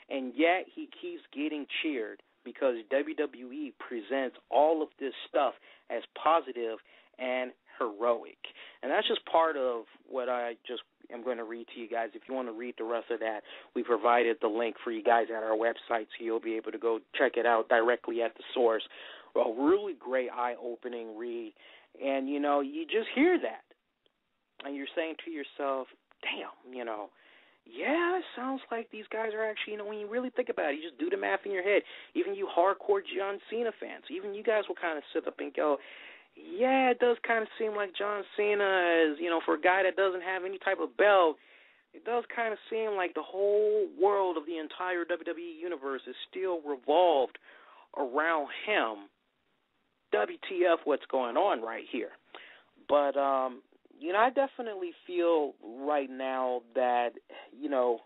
F: And yet he keeps getting cheered because WWE presents all of this stuff as positive and heroic. And that's just part of what I just am going to read to you guys. If you want to read the rest of that, we provided the link for you guys at our website, so you'll be able to go check it out directly at the source. A really great eye-opening read. And, you know, you just hear that, and you're saying to yourself, damn, you know, yeah, it sounds like these guys are actually, you know, when you really think about it, you just do the math in your head. Even you hardcore John Cena fans, even you guys will kind of sit up and go, yeah, it does kind of seem like John Cena is, you know, for a guy that doesn't have any type of belt, it does kind of seem like the whole world of the entire WWE universe is still revolved around him. WTF, what's going on right here? But, you know, I definitely feel right now that, you know,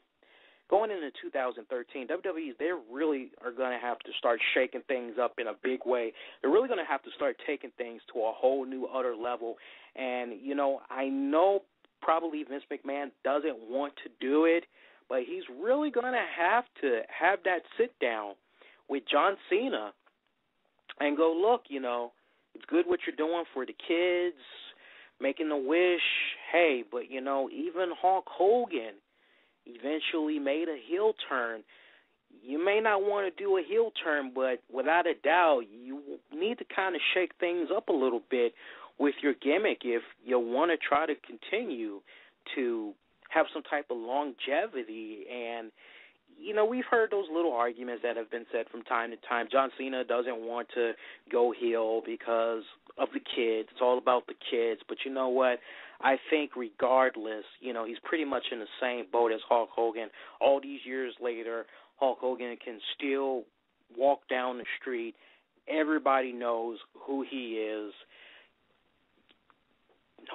F: going into 2013, WWE, they really are going to have to start shaking things up in a big way. They're really going to have to start taking things to a whole new other level. And, you know, I know probably Vince McMahon doesn't want to do it, but he's really going to have that sit down with John Cena and go, look, you know, it's good what you're doing for the kids, making a wish. Hey, but, you know, even Hulk Hogan eventually made a heel turn. You may not want to do a heel turn, but without a doubt, you need to kind of shake things up a little bit with your gimmick if you want to try to continue to have some type of longevity. And, you know, we've heard those little arguments that have been said from time to time. John Cena doesn't want to go heel because of the kids. It's all about the kids. But you know what? I think regardless, you know, he's pretty much in the same boat as Hulk Hogan. All these years later, Hulk Hogan can still walk down the street. Everybody knows who he is.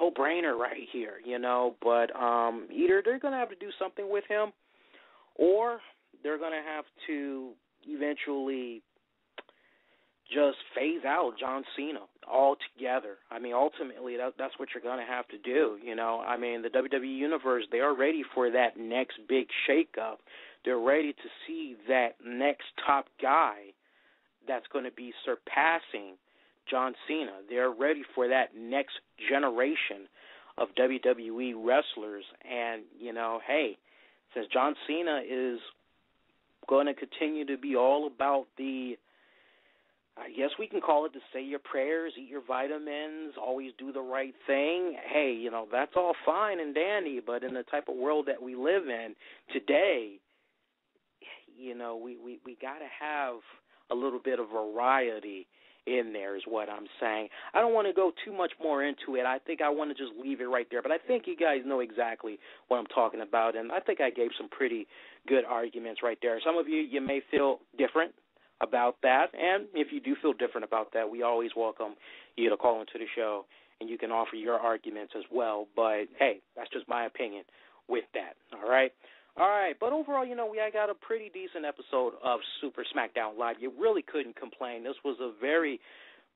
F: No-brainer right here, you know. But either they're going to have to do something with him, or they're going to have to eventually just phase out John Cena altogether. I mean, ultimately, that's what you're going to have to do. You know, I mean, the WWE Universe, they are ready for that next big shakeup. They're ready to see that next top guy that's going to be surpassing John Cena. They're ready for that next generation of WWE wrestlers. And, you know, hey, since John Cena is going to continue to be all about the, I guess we can call it, to say your prayers, eat your vitamins, always do the right thing. Hey, you know, that's all fine and dandy, but in the type of world that we live in today, you know, we got to have a little bit of variety in there is what I'm saying. I don't want to go too much more into it. I think I want to just leave it right there, but I think you guys know exactly what I'm talking about, and I think I gave some pretty good arguments right there. Some of you may feel different about that, and if you do feel different about that, we always welcome you to call into the show, and you can offer your arguments as well. But, hey, that's just my opinion with that, all right? All right, but overall, you know, I got a pretty decent episode of Super Smackdown Live. You really couldn't complain. This was a very,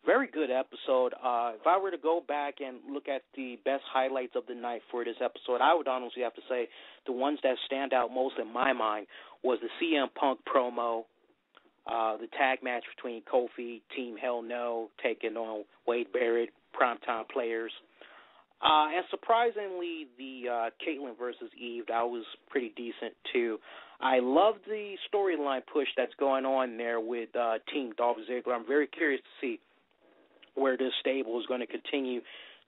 F: very good episode. If I were to go back and look at the best highlights of the night for this episode, I would honestly have to say the ones that stand out most in my mind was the CM Punk promo, the tag match between Kofi, Team Hell No, taking on Wade Barrett, Primetime Players. And surprisingly, the Caitlyn versus Eve, that was pretty decent, too. I love the storyline push that's going on there with Team Dolph Ziggler. I'm very curious to see where this stable is going to continue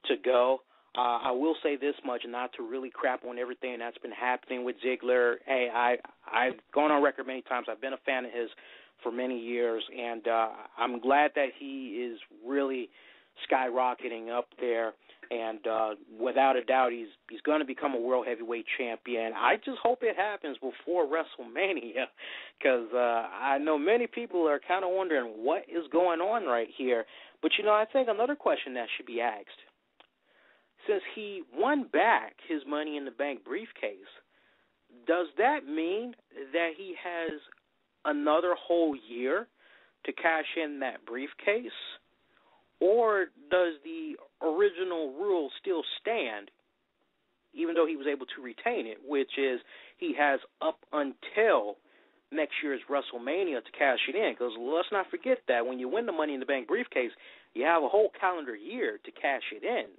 F: to go. I will say this much, not to really crap on everything that's been happening with Ziggler. Hey, I've gone on record many times. I've been a fan of his for many years, and I'm glad that he is really skyrocketing up there. And without a doubt, he's going to become a world heavyweight champion. I just hope it happens before WrestleMania, because I know many people are kind of wondering what is going on right here. But, you know, I think another question that should be asked, since he won back his Money in the Bank briefcase, does that mean that he has another whole year to cash in that briefcase? Or does the original rule still stand, even though he was able to retain it, which is he has up until next year's WrestleMania to cash it in? Because let's not forget that when you win the Money in the Bank briefcase, you have a whole calendar year to cash it in.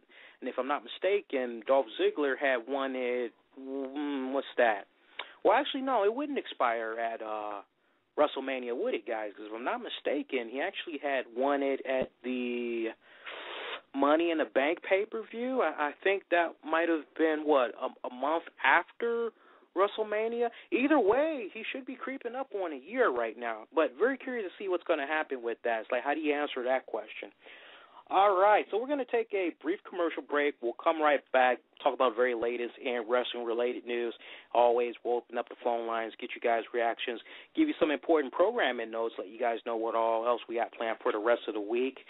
F: And if I'm not mistaken, Dolph Ziggler had won it, what's that? Well, actually, no, it wouldn't expire at WrestleMania, would it, guys? Because if I'm not mistaken, he actually had won it at the Money in the Bank pay-per-view. I think that might have been, a month after WrestleMania? Either way, he should be creeping up on a year right now. But very curious to see what's going to happen with that. It's like, how do you answer that question? All right, so we're going to take a brief commercial break. We'll come right back, talk about very latest and wrestling-related news. Always, we'll open up the phone lines, get you guys reactions, give you some important programming notes, let you guys know what all else we got planned for the rest of the week.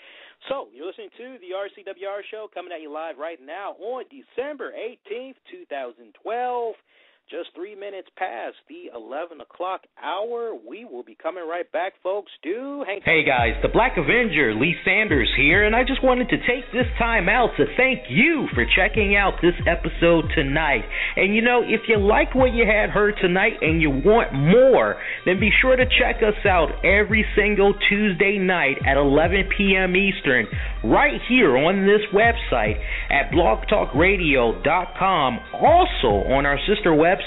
F: So, you're listening to the RCWR Show, coming at you live right now on December 18th, 2012. Just 3 minutes past the 11 o'clock hour. We will be coming right back, folks. Hey, guys, the Black Avenger, Lee Sanders here, and I just wanted to take this time out to thank you for checking out this episode tonight. And, you know, if you like what you had heard tonight and you want more, then be sure to check us out every single Tuesday night at 11 p.m. Eastern, right here on this website at blogtalkradio.com. Also on our sister website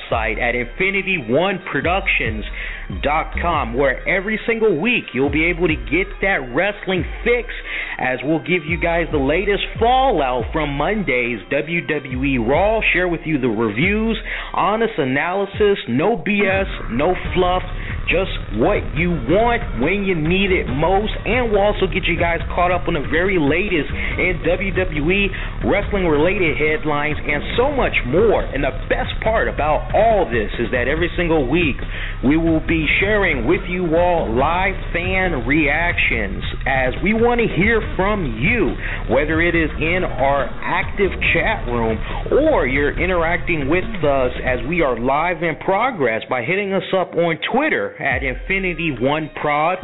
F: at InfinityOneProductions.com, where every single week you'll be able to get that wrestling fix, as we'll give you guys the latest fallout from Monday's WWE Raw, share with you the reviews, honest analysis, no BS, no fluff, just what you want when you need it most, and we'll also get you guys caught up on the very latest in WWE wrestling-related headlines and so much more. And the best part about all this is that every single week we will
G: be sharing with you all live fan reactions, as we want to hear from you, whether it is in our active chat room or you're interacting with us as we are live in progress by hitting us up on Twitter at Infinity1Prod,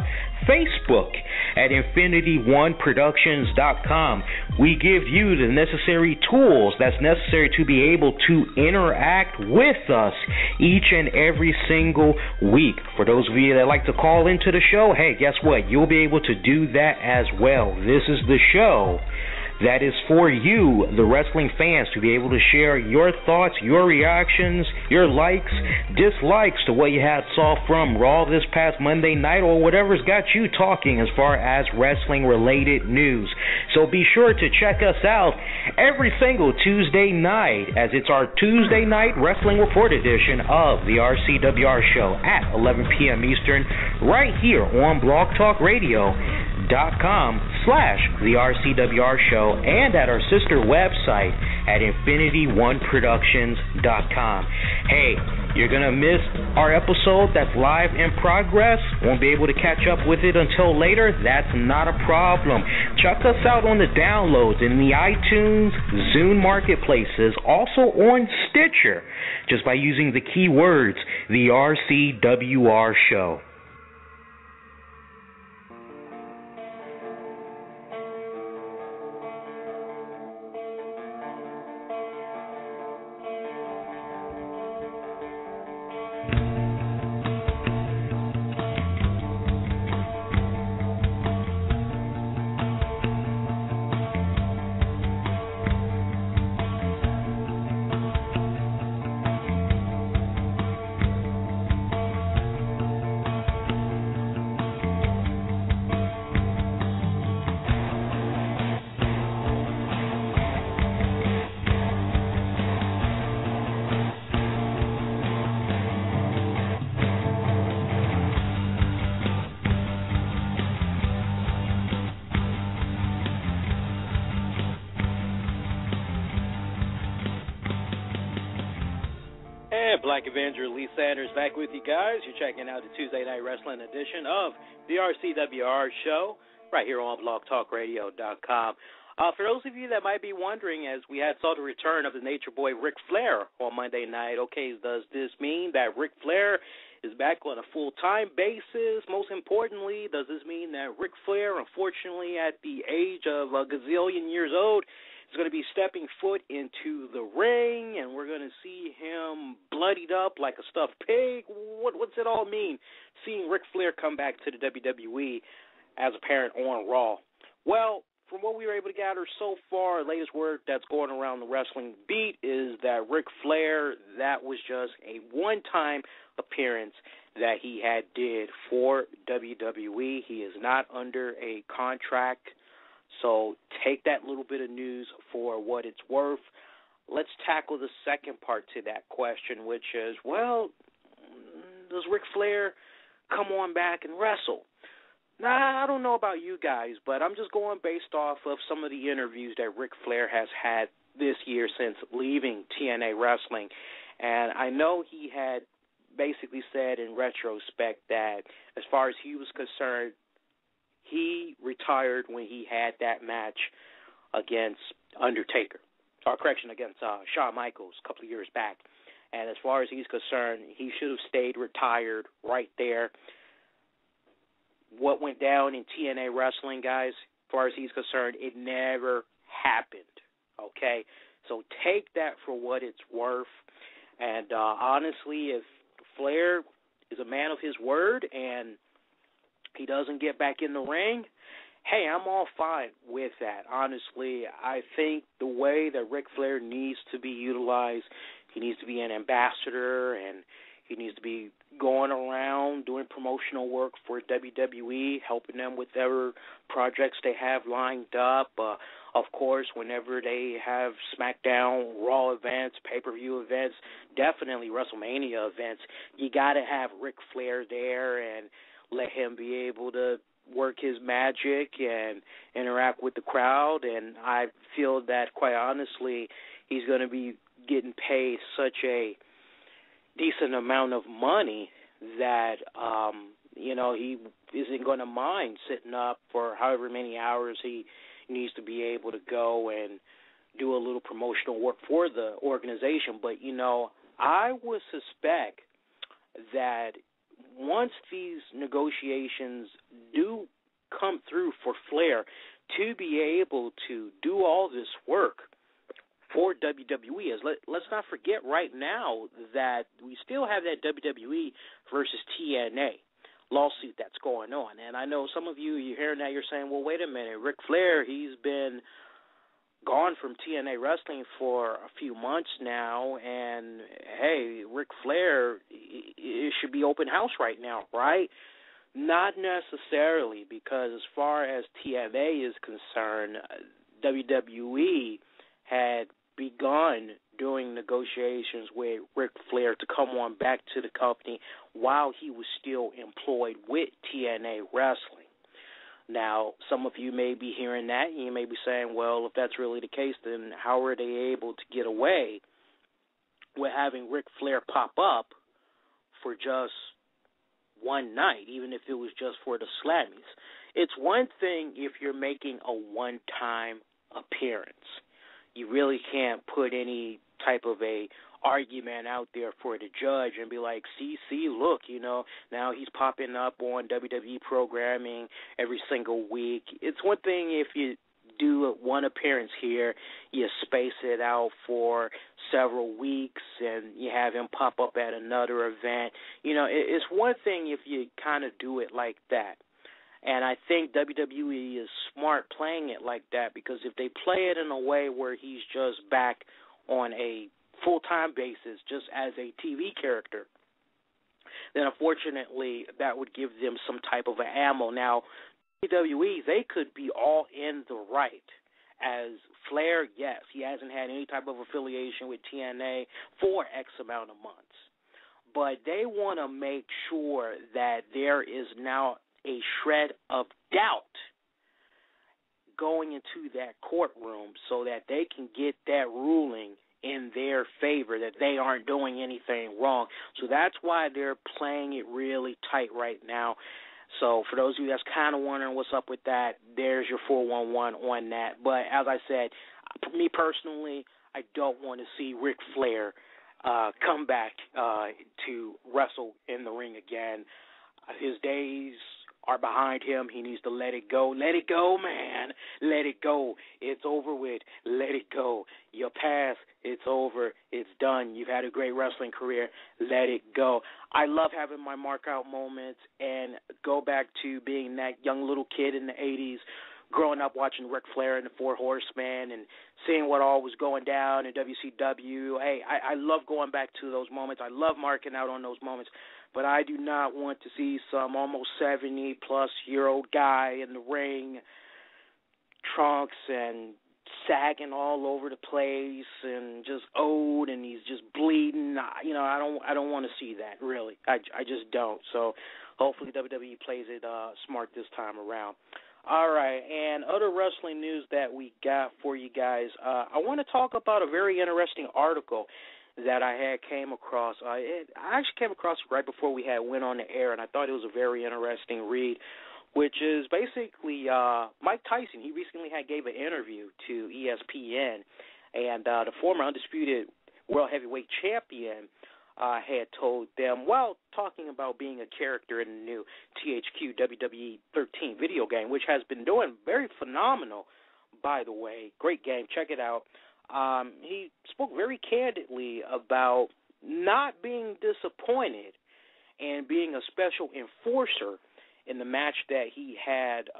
G: Facebook at InfinityOneProductions.com. We give you the necessary tools that's necessary to be able to interact with us each and every single week. For those of you that like to call into the show, hey, guess what? You'll be able to do that as well. This is the show that is for you, the wrestling fans, to be able to share your thoughts, your reactions, your likes, dislikes to what you had saw from Raw this past Monday night, or whatever's got you talking as far as wrestling-related news. So be sure to check us out every single Tuesday night, as it's our Tuesday night Wrestling Report edition of the RCWR Show at 11 p.m. Eastern, right here on blogtalkradio.com/the RCWR Show, and at our sister website at InfinityOneProductions.com. Hey, you're going to miss our episode that's live in progress, won't be able to catch up with it until later. That's not a problem. Check us out on the downloads in the iTunes, Zune marketplaces, also on Stitcher, just by using the keywords, the RCWR Show.
F: Black Avenger Lee Sanders back with you guys. You're checking out the Tuesday Night Wrestling edition of the RCWR Show right here on blogtalkradio.com. For those of you that might be wondering, as we had saw the return of the Nature Boy Ric Flair on Monday night, okay, does this mean that Ric Flair is back on a full-time basis? Most importantly, does this mean that Ric Flair, unfortunately at the age of a gazillion years old, is going to be stepping foot into the ring, and we're going to see him bloodied up like a stuffed pig? What's it all mean, seeing Ric Flair come back to the WWE as apparent on Raw? Well, from what we were able to gather so far, latest word that's going around the wrestling beat is that Ric Flair, that was just a one-time appearance that he had did for WWE. He is not under a contract. So take that little bit of news for what it's worth. Let's tackle the second part to that question, which is, well, does Ric Flair come on back and wrestle? Now, I don't know about you guys, but I'm just going based off of some of the interviews that Ric Flair has had this year since leaving TNA Wrestling. And I know he had basically said in retrospect that as far as he was concerned, he retired when he had that match against Undertaker, against Shawn Michaels a couple of years back. And as far as he's concerned, he should have stayed retired right there. What went down in TNA Wrestling, guys, as far as he's concerned, it never happened, okay? So take that for what it's worth. And honestly, if Flair is a man of his word and he doesn't get back in the ring, hey, I'm all fine with that. Honestly, I think the way that Ric Flair needs to be utilized, he needs to be an ambassador, and he needs to be going around doing promotional work for WWE, helping them with whatever projects they have lined up. Of course, whenever they have SmackDown, Raw events, pay-per-view events, definitely WrestleMania events, you got to have Ric Flair there and let him be able to work his magic and interact with the crowd. And I feel that, quite honestly, he's going to be getting paid such a decent amount of money that, he isn't going to mind sitting up for however many hours he needs to be able to go and do a little promotional work for the organization. But, I would suspect that once these negotiations do come through for Flair to be able to do all this work for WWE, let's not forget right now that we still have that WWE versus TNA lawsuit that's going on. And I know some of you're hearing that, you're saying, well, wait a minute, Ric Flair, he's been gone from TNA Wrestling for a few months now, and, hey, Ric Flair, it should be open house right now, right? Not necessarily, because as far as TNA is concerned, WWE had begun doing negotiations with Ric Flair to come on back to the company while he was still employed with TNA Wrestling. Now, some of you may be hearing that, and you may be saying, well, if that's really the case, then how are they able to get away with having Ric Flair pop up for just one night, even if it was just for the Slammies? It's one thing if you're making a one-time appearance. You really can't put any type of a argument out there for the judge and be like, see, look, now he's popping up on WWE programming every single week. It's one thing if you do one appearance here, you space it out for several weeks and you have him pop up at another event. It's one thing if you kind of do it like that. And I think WWE is smart playing it like that, because if they play it in a way where he's just back on a full-time basis just as a TV character, then unfortunately that would give them some type of ammo. Now, WWE, they could be all in the right. As Flair, yes, he hasn't had any type of affiliation with TNA for X amount of months. But they want to make sure that there is now a shred of doubt going into that courtroom so that they can get that ruling in their favor, that they aren't doing anything wrong. So that's why they're playing it really tight right now. So for those of you that's kind of wondering what's up with that, there's your 411 on that. But as I said, me personally, I don't want to see Ric Flair come back to wrestle in the ring again. His days are behind him. He needs to let it go. Let it go, man. Let it go. It's over with. Let it go. Your past, it's over. It's done. You've had a great wrestling career. Let it go. I love having my mark out moments and go back to being that young little kid in the 80s, growing up watching Ric Flair and the Four Horsemen and seeing what all was going down in WCW. Hey, I love going back to those moments. I love marking out on those moments. But I do not want to see some almost 70-plus-year-old guy in the ring, trunks and sagging all over the place and just old and he's just bleeding. I don't want to see that, really. I just don't. So hopefully WWE plays it smart this time around. All right, and other wrestling news that we got for you guys. I want to talk about a very interesting article that I had came across. I actually came across it right before we went on the air, and I thought it was a very interesting read, which is basically Mike Tyson. He recently gave an interview to ESPN, and the former undisputed World Heavyweight Champion had told them, while talking about being a character in the new THQ WWE 13 video game, which has been doing very phenomenal, by the way. Great game. Check it out. He spoke very candidly about not being disappointed and being a special enforcer in the match that he had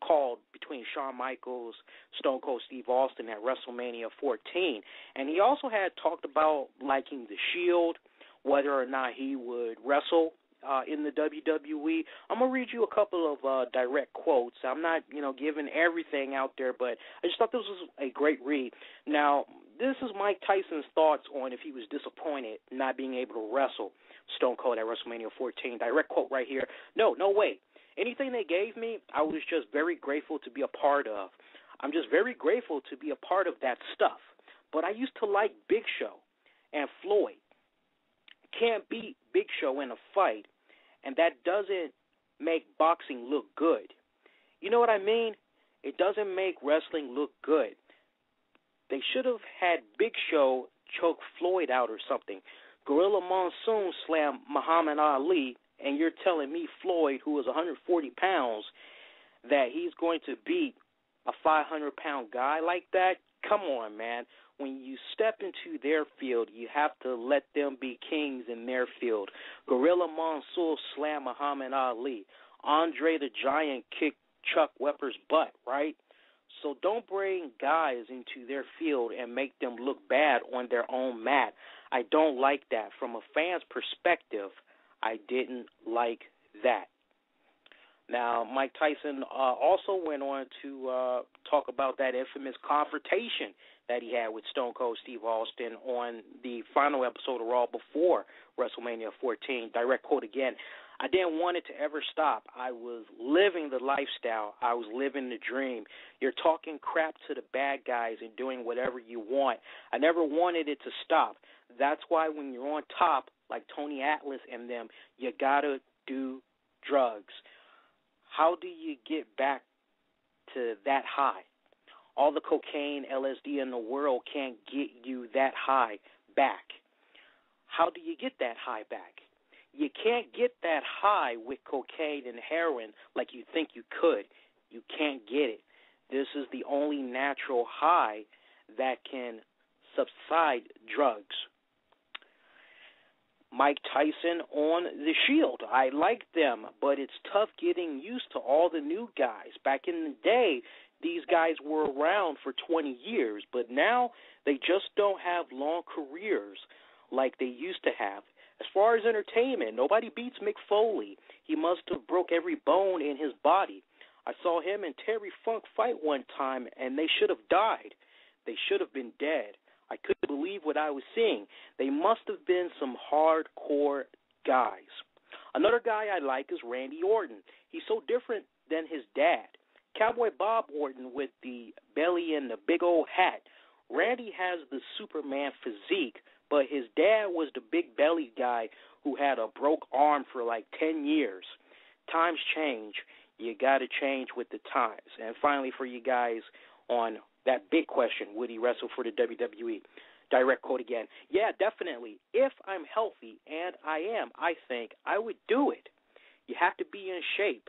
F: called between Shawn Michaels, Stone Cold Steve Austin at WrestleMania 14. And he also had talked about liking the Shield, whether or not he would wrestle in the WWE. I'm going to read you a couple of direct quotes. I'm not, giving everything out there, but I just thought this was a great read. Now, this is Mike Tyson's thoughts on if he was disappointed not being able to wrestle Stone Cold at WrestleMania 14. Direct quote right here. No way. Anything they gave me, I was just very grateful to be a part of. I'm just very grateful to be a part of that stuff. But I used to like Big Show and Floyd. Can't beat Big Show in a fight, and that doesn't make boxing look good. You know what I mean? It doesn't make wrestling look good. They should have had Big Show choke Floyd out or something. Gorilla Monsoon slammed Muhammad Ali, and you're telling me Floyd, who is 140 pounds, that he's going to beat a 500-pound guy like that? Come on, man. When you step into their field, you have to let them be kings in their field. Gorilla Monsoon slammed Muhammad Ali. Andre the Giant kicked Chuck Wepper's butt, right? So don't bring guys into their field and make them look bad on their own mat. I don't like that. From a fan's perspective, I didn't like that. Now, Mike Tyson also went on to talk about that infamous confrontation that he had with Stone Cold Steve Austin on the final episode of Raw before WrestleMania 14. Direct quote again, "I didn't want it to ever stop. I was living the lifestyle. I was living the dream. You're talking crap to the bad guys and doing whatever you want. I never wanted it to stop. That's why when you're on top, like Tony Atlas and them, you got to do drugs. How do you get back to that high? All the cocaine, LSD in the world can't get you that high back. How do you get that high back? You can't get that high with cocaine and heroin like you think you could. You can't get it. This is the only natural high that can subside drugs." Mike Tyson on The Shield. I like them, but it's tough getting used to all the new guys. Back in the day, these guys were around for 20 years, but now they just don't have long careers like they used to have. As far as entertainment, nobody beats Mick Foley. He must have broke every bone in his body. I saw him and Terry Funk fight one time, and they should have died. They should have been dead. I couldn't believe what I was seeing. They must have been some hardcore guys. Another guy I like is Randy Orton. He's so different than his dad. Cowboy Bob Orton with the belly and the big old hat. Randy has the Superman physique, but his dad was the big belly guy who had a broke arm for like 10 years. Times change. You got to change with the times. And finally, for you guys on that big question, would he wrestle for the WWE? Direct quote again. Yeah, definitely. If I'm healthy, and I am, I think I would do it. You have to be in shape.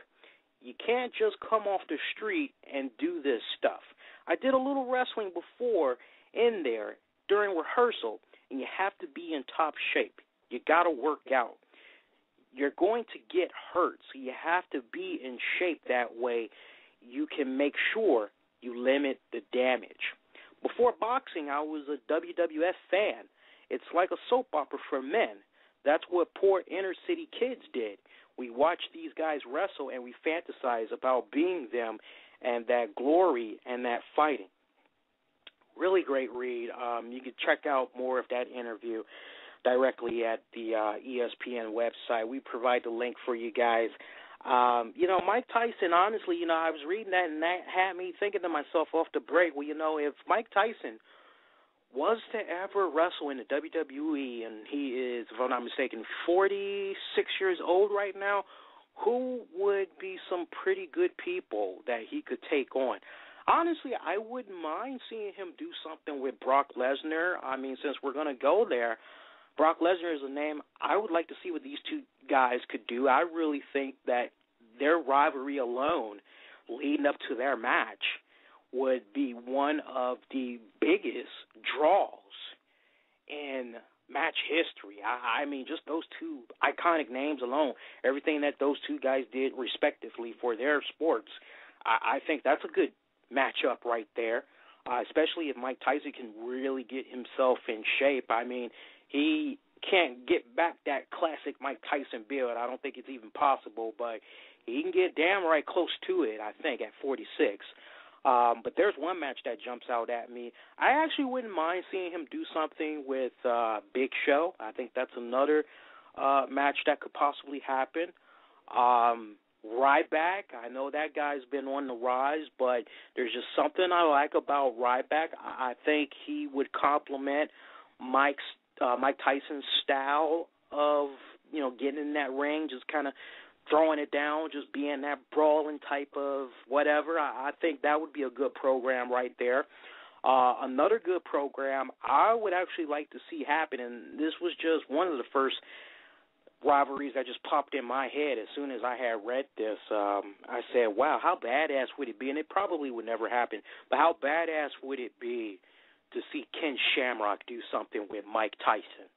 F: You can't just come off the street and do this stuff. I did a little wrestling before in there during rehearsal, and you have to be in top shape. You got to work out. You're going to get hurt, so you have to be in shape. That way you can make sure you limit the damage. Before boxing, I was a WWF fan. It's like a soap opera for men. That's what poor inner-city kids did. We watched these guys wrestle, and we fantasize about being them and that glory and that fighting. Really great read. You can check out more of that interview directly at the ESPN website. We provide the link for you guys. Mike Tyson, honestly, I was reading that, and that had me thinking to myself off the break, well, if Mike Tyson was to ever wrestle in the WWE, and he is, if I'm not mistaken, 46 years old right now, who would be some pretty good people that he could take on? Honestly, I wouldn't mind seeing him do something with Brock Lesnar. I mean, since we're going to go there, Brock Lesnar is a name. I would like to see what these two guys could do. I really think that their rivalry alone leading up to their match would be one of the biggest draws in match history. I mean, just those two iconic names alone, everything that those two guys did respectively for their sports, I think that's a good matchup right there, especially if Mike Tyson can really get himself in shape. I mean, he can't get back that classic Mike Tyson build. I don't think it's even possible, but he can get damn right close to it, I think, at 46. But there's one match that jumps out at me. I actually wouldn't mind seeing him do something with Big Show. I think that's another match that could possibly happen. Ryback, I know that guy's been on the rise, but there's just something I like about Ryback. I think he would complement Mike Tyson's style of getting in that ring, just kind of throwing it down, just being that brawling type of whatever. I think that would be a good program right there. Another good program I would actually like to see happen, and this was just one of the first rivalries that just popped in my head as soon as I had read this. I said, wow, how badass would it be? And it probably would never happen, but how badass would it be to see Ken Shamrock do something with Mike Tyson?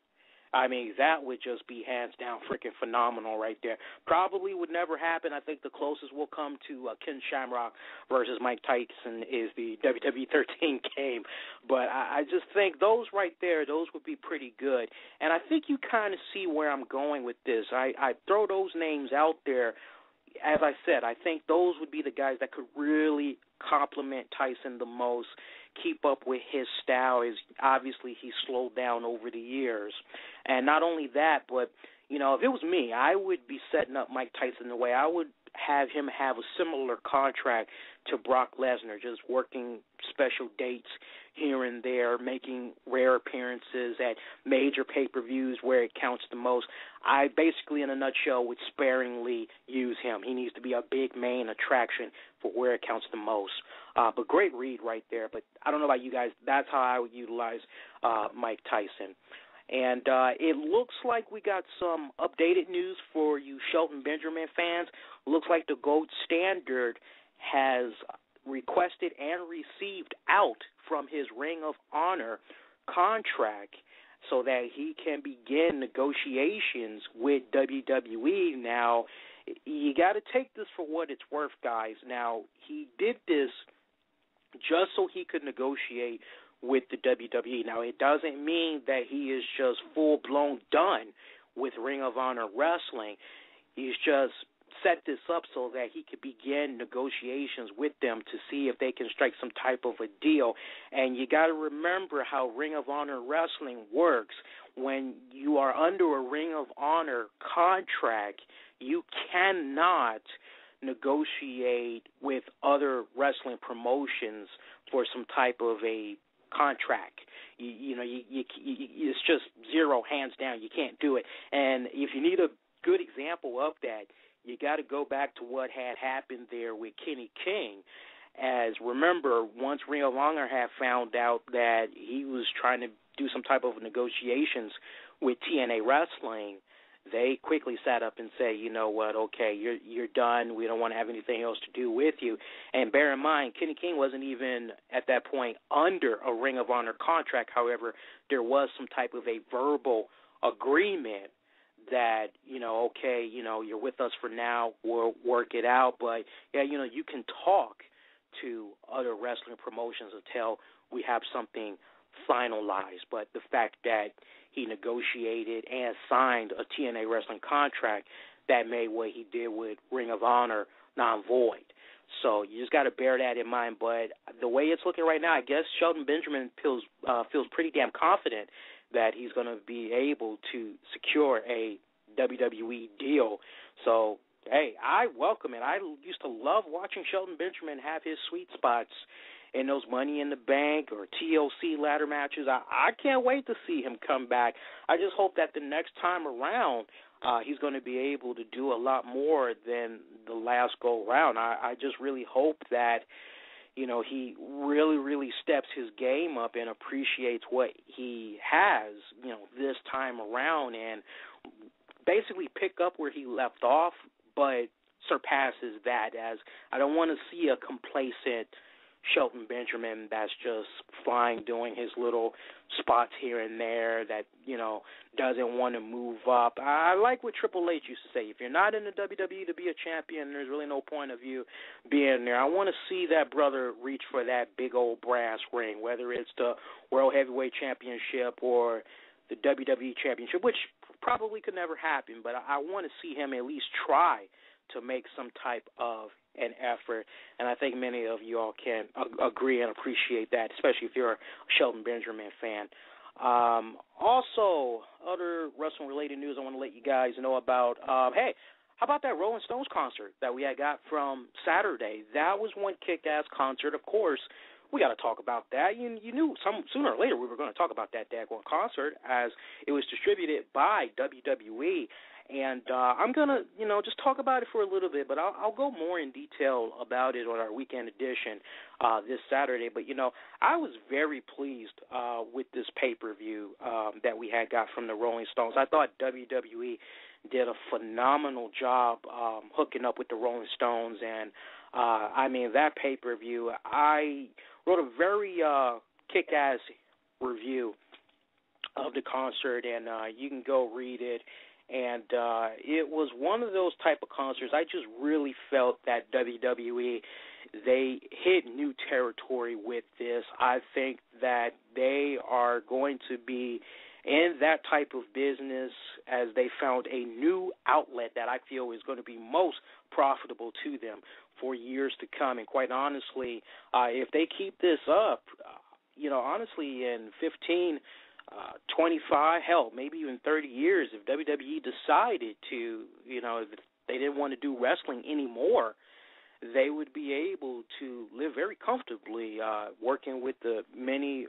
F: I mean, that would just be hands down freaking phenomenal right there. Probably would never happen. I think the closest we'll come to Ken Shamrock versus Mike Tyson is the WWE 13 game. But I just think those right there, those would be pretty good. And I think you kind of see where I'm going with this. I throw those names out there. As I said, I think those would be the guys that could really complement Tyson the most, keep up with his style. Is obviously he's slowed down over the years. And not only that, but, if it was me, I would be setting up Mike Tyson the way I would have him have a similar contract to Brock Lesnar, just working special dates here and there, making rare appearances at major pay-per-views where it counts the most. I basically, in a nutshell, would sparingly use him. He needs to be a big main attraction for where it counts the most. But great read right there. But I don't know about you guys. That's how I would utilize Mike Tyson. And it looks like we got some updated news for you Shelton Benjamin fans. Looks like the Gold Standard has requested and received out from his Ring of Honor contract so that he can begin negotiations with WWE. Now, you got to take this for what it's worth, guys. Now, he did this just so he could negotiate with the WWE. Now, it doesn't mean that he is just full-blown done with Ring of Honor Wrestling. He's just set this up so that he could begin negotiations with them to see if they can strike some type of a deal. And you got to remember how Ring of Honor Wrestling works. When you are under a Ring of Honor contract, you cannot negotiate with other wrestling promotions for some type of a contract. It's just zero, hands down. You can't do it. And if you need a good example of that, you got to go back to what had happened there with Kenny King. As remember, once Ring of Honor had found out that he was trying to do some type of negotiations with TNA Wrestling, they quickly sat up and said, you know what, okay, you're done. We don't want to have anything else to do with you. And bear in mind, Kenny King wasn't even at that point under a Ring of Honor contract. However, there was some type of a verbal agreement that, okay, you're with us for now, we'll work it out. But, yeah, you can talk to other wrestling promotions until we have something finalized. But the fact that he negotiated and signed a TNA Wrestling contract, that made what he did with Ring of Honor non-void. So you just got to bear that in mind. But the way it's looking right now, I guess Shelton Benjamin feels pretty damn confident that he's going to be able to secure a WWE deal. So, hey, I welcome it. I used to love watching Shelton Benjamin have his sweet spots in those Money in the Bank or TLC ladder matches. I can't wait to see him come back. I just hope that the next time around he's going to be able to do a lot more than the last go-round. I just really hope that, he really, really steps his game up and appreciates what he has, this time around, and basically pick up where he left off, but surpasses that, as I don't want to see a complacent Shelton Benjamin that's just flying, doing his little spots here and there, that, doesn't want to move up. I like what Triple H used to say, if you're not in the WWE to be a champion, there's really no point of you being there. I want to see that brother reach for that big old brass ring, whether it's the World Heavyweight Championship or the WWE Championship, which probably could never happen, but I want to see him at least try to make some type of an effort, and I think many of you all can agree and appreciate that, especially if you're a Shelton Benjamin fan. Also, other wrestling-related news I want to let you guys know about. Hey, how about that Rolling Stones concert that we had got from Saturday? That was one kick-ass concert. Of course, we got to talk about that. You knew sooner or later we were going to talk about that daggone concert, as it was distributed by WWE. And I'm going to, just talk about it for a little bit, but I'll go more in detail about it on our weekend edition this Saturday. But, I was very pleased with this pay-per-view that we had got from the Rolling Stones. I thought WWE did a phenomenal job hooking up with the Rolling Stones. And, that pay-per-view, I wrote a very kick-ass review of the concert, and you can go read it. And it was one of those type of concerts. I just really felt that WWE, they hit new territory with this. I think that they are going to be in that type of business as they found a new outlet that I feel is going to be most profitable to them for years to come. And quite honestly, if they keep this up, honestly, in 15 25, hell, maybe even 30 years, if WWE decided to, if they didn't want to do wrestling anymore, they would be able to live very comfortably working with the many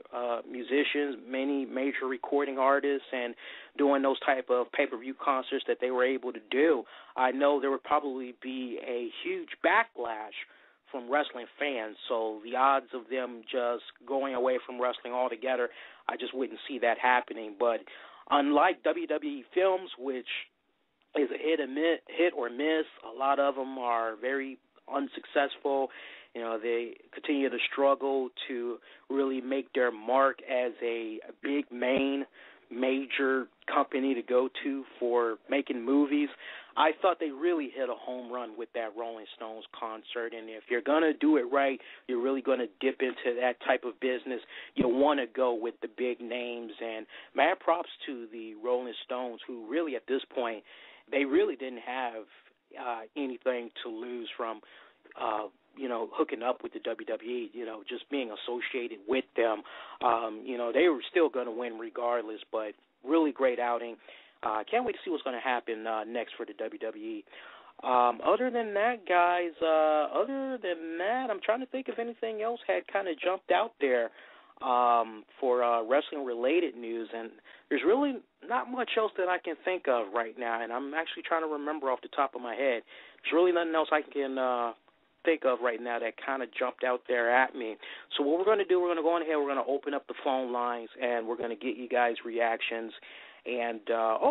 F: musicians, many major recording artists, and doing those type of pay-per-view concerts that they were able to do. I know there would probably be a huge backlash from wrestling fans, so the odds of them just going away from wrestling altogether, I just wouldn't see that happening. But unlike WWE films, which is a hit or miss, a lot of them are very unsuccessful. They continue to struggle to really make their mark as a big major company to go to for making movies. I thought they really hit a home run with that Rolling Stones concert, and if you're going to do it right, you're really going to dip into that type of business. You want to go with the big names, and mad props to the Rolling Stones, who really at this point, they really didn't have anything to lose from hooking up with the WWE, just being associated with them. They were still going to win regardless, but really great outing. Can't wait to see what's going to happen next for the WWE. Other than that, guys, I'm trying to think if anything else had kind of jumped out there for wrestling-related news, and there's really not much else that I can think of right now, and I'm actually trying to remember off the top of my head. There's really nothing else I can think of right now that kind of jumped out there at me. So what we're going to do, we're going to go on ahead, we're going to open up the phone lines, and we're going to get you guys reactions. And,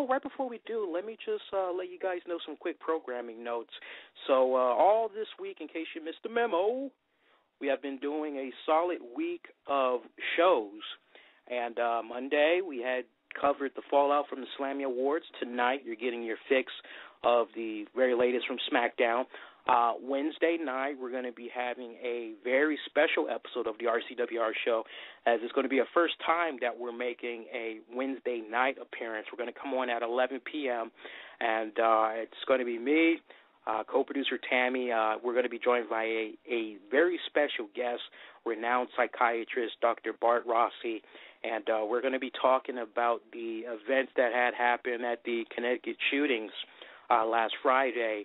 F: right before we do, let me just let you guys know some quick programming notes. So all this week, in case you missed the memo, we have been doing a solid week of shows. And Monday, we had covered the fallout from the Slammy Awards. Tonight, you're getting your fix of the very latest from SmackDown. Wednesday night, we're going to be having a very special episode of the RCWR show, as it's going to be a first time that we're making a Wednesday night appearance. We're going to come on at 11 p.m., and it's going to be me, co-producer Tammy. We're going to be joined by a very special guest, renowned psychiatrist, Dr. Bart Rossi, and we're going to be talking about the events that had happened at the Connecticut shootings last Friday.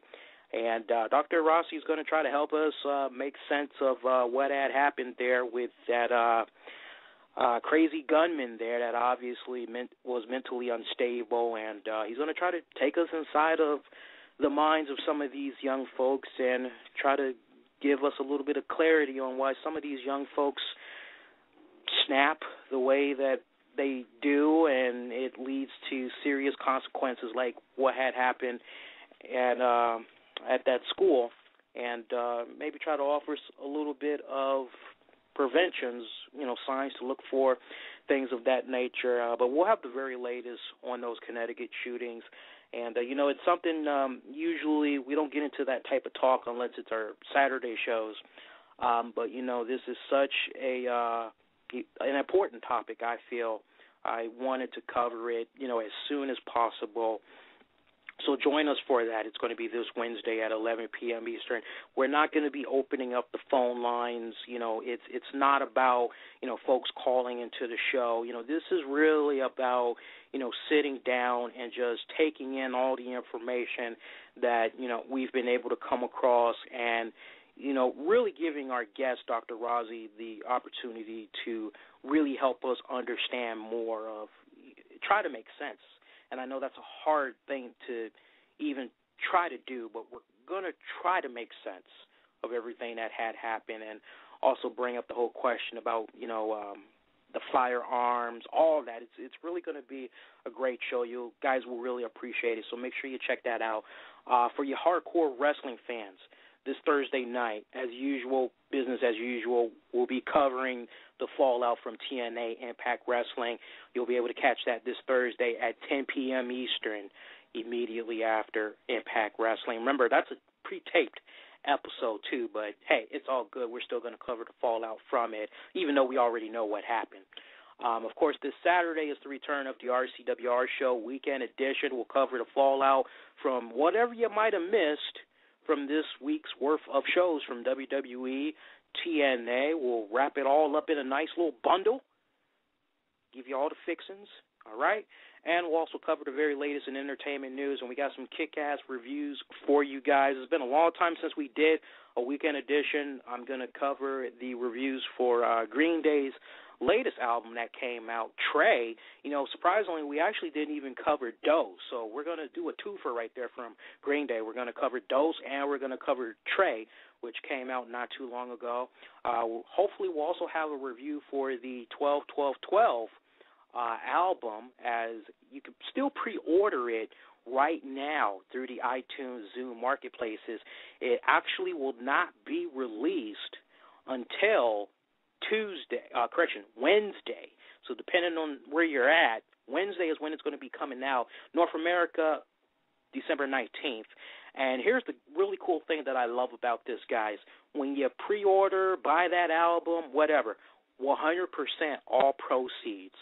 F: And Dr. Rossi is going to try to help us make sense of what had happened there with that crazy gunman there that obviously was mentally unstable. And he's going to try to take us inside of the minds of some of these young folks and try to give us a little bit of clarity on why some of these young folks snap the way that they do, and it leads to serious consequences like what had happened at that school, and maybe try to offer us a little bit of preventions, signs to look for, things of that nature. But we'll have the very latest on those Connecticut shootings. And, it's something usually we don't get into that type of talk unless it's our Saturday shows. But, this is such an important topic, I feel. I wanted to cover it, as soon as possible. So join us for that. It's going to be this Wednesday at 11 p.m. Eastern. We're not going to be opening up the phone lines. It's not about, folks calling into the show. This is really about, sitting down and just taking in all the information that, we've been able to come across and, really giving our guest, Dr. Rossi, the opportunity to really help us understand more of, try to make sense. And I know that's a hard thing to, even try to do, but we're going to try to make sense of everything that had happened and also bring up the whole question about, the firearms, all that. It's really going to be a great show. You guys will really appreciate it, so make sure you check that out. For your hardcore wrestling fans, this Thursday night, as usual, business as usual, we'll be covering the fallout from TNA Impact Wrestling. You'll be able to catch that this Thursday at 10 p.m. Eastern, immediately after Impact Wrestling. Remember, that's a pre-taped episode too, but hey, it's all good. We're still going to cover the fallout from it, even though we already know what happened. Of course, this Saturday is the return of the RCWR show, Weekend Edition. We'll cover the fallout from whatever you might have missed from this week's worth of shows from WWE, TNA. We'll wrap it all up in a nice little bundle, give you all the fixings, all right? And we'll also cover the very latest in entertainment news, and we got some kick-ass reviews for you guys. It's been a long time since we did a Weekend Edition. I'm going to cover the reviews for Green Day's latest album that came out, Trey. Surprisingly, we actually didn't even cover Dose, so we're going to do a twofer right there from Green Day. We're going to cover Dose, and we're going to cover Trey, which came out not too long ago. Hopefully, we'll also have a review for the 12-12-12 album, as you can still pre-order it right now through the iTunes Zune marketplaces. It actually will not be released until Wednesday. So depending on where you're at, Wednesday is when it's going to be coming out. North America, December 19th. And here's the really cool thing that I love about this, guys. When you pre-order, buy that album, whatever, 100% all proceeds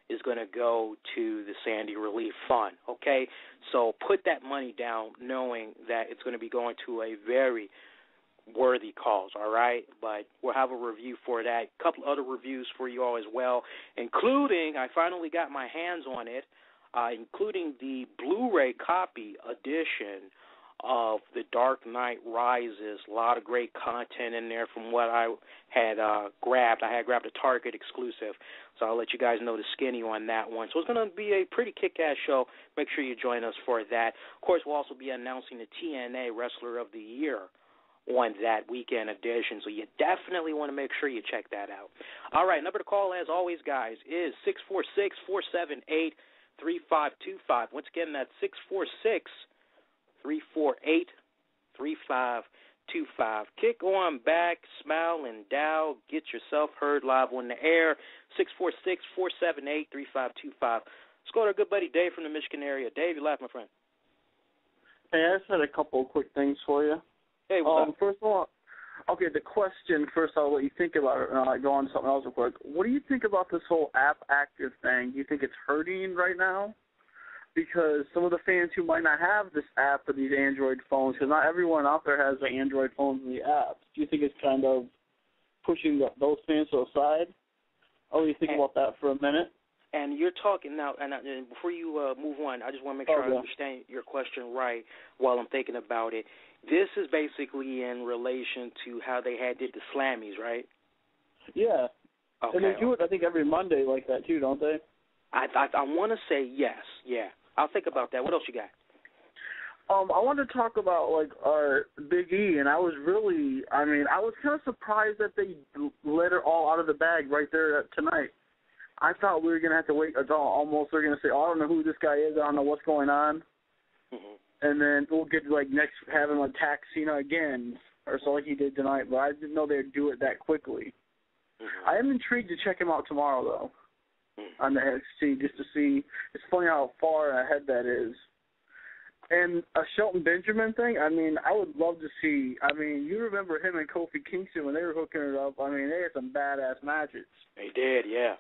F: is going to go to the Sandy Relief Fund, okay? So put that money down knowing that it's going to be going to a very worthy cause, all right? But we'll have a review for that. A couple other reviews for you all as well, including, I finally got my hands on it, including the Blu-ray copy edition of The Dark Knight Rises. A lot of great content in there from what I had grabbed. I had grabbed a Target exclusive, so I'll let you guys know the skinny on that one. So it's going to be a pretty kick-ass show. Make sure you join us for that. Of course, we'll also be announcing the TNA Wrestler of the Year on that Weekend Edition, so you definitely want to make sure you check that out. All right, number to call, as always, guys, is 646-478-3525. Once again, that's 646-348-3525. Kick on back, smile, and dial. Get yourself heard live on the air, 646-478-3525. Let's go to our good buddy Dave from the Michigan area. Dave, you laugh, my friend.
H: Hey, I just had a couple of quick things for you.
F: Hey, what's up?
H: First of all, okay, the question first, I'll let you think about it, and I'll go on to something else real quick. What do you think about this whole app active thing? Do you think it's hurting right now? Because some of the fans who might not have this app for these Android phones, because not everyone out there has the Android phones and the apps, do you think it's kind of pushing those fans to the side? I'll let you think about that for a minute.
F: And you're talking now, and before you move on, I just want to make sure I understand your question right while I'm thinking about it. This is basically in relation to how they did the Slammies, right?
H: Yeah.
F: Okay.
H: And they do it, I think, every Monday like that, too, don't they?
F: I want to say yes, yeah. I'll think about that. What else you got?
H: I wanted to talk about, our Big E, and I was kind of surprised that they let it all out of the bag right there tonight. I thought we were going to have to wait until almost they're going to say, I don't know who this guy is, I don't know what's going on. Mm-hmm. And then we'll get, next, have him attack Cena again, or so like he did tonight, but I didn't know they'd do it that quickly. Mm-hmm. I am intrigued to check him out tomorrow, though, on the NXT, just to see. It's funny how far ahead that is. And a Shelton Benjamin thing, I would love to see. You remember him and Kofi Kingston when they were hooking it up. They had some badass matches.
F: They did, yeah.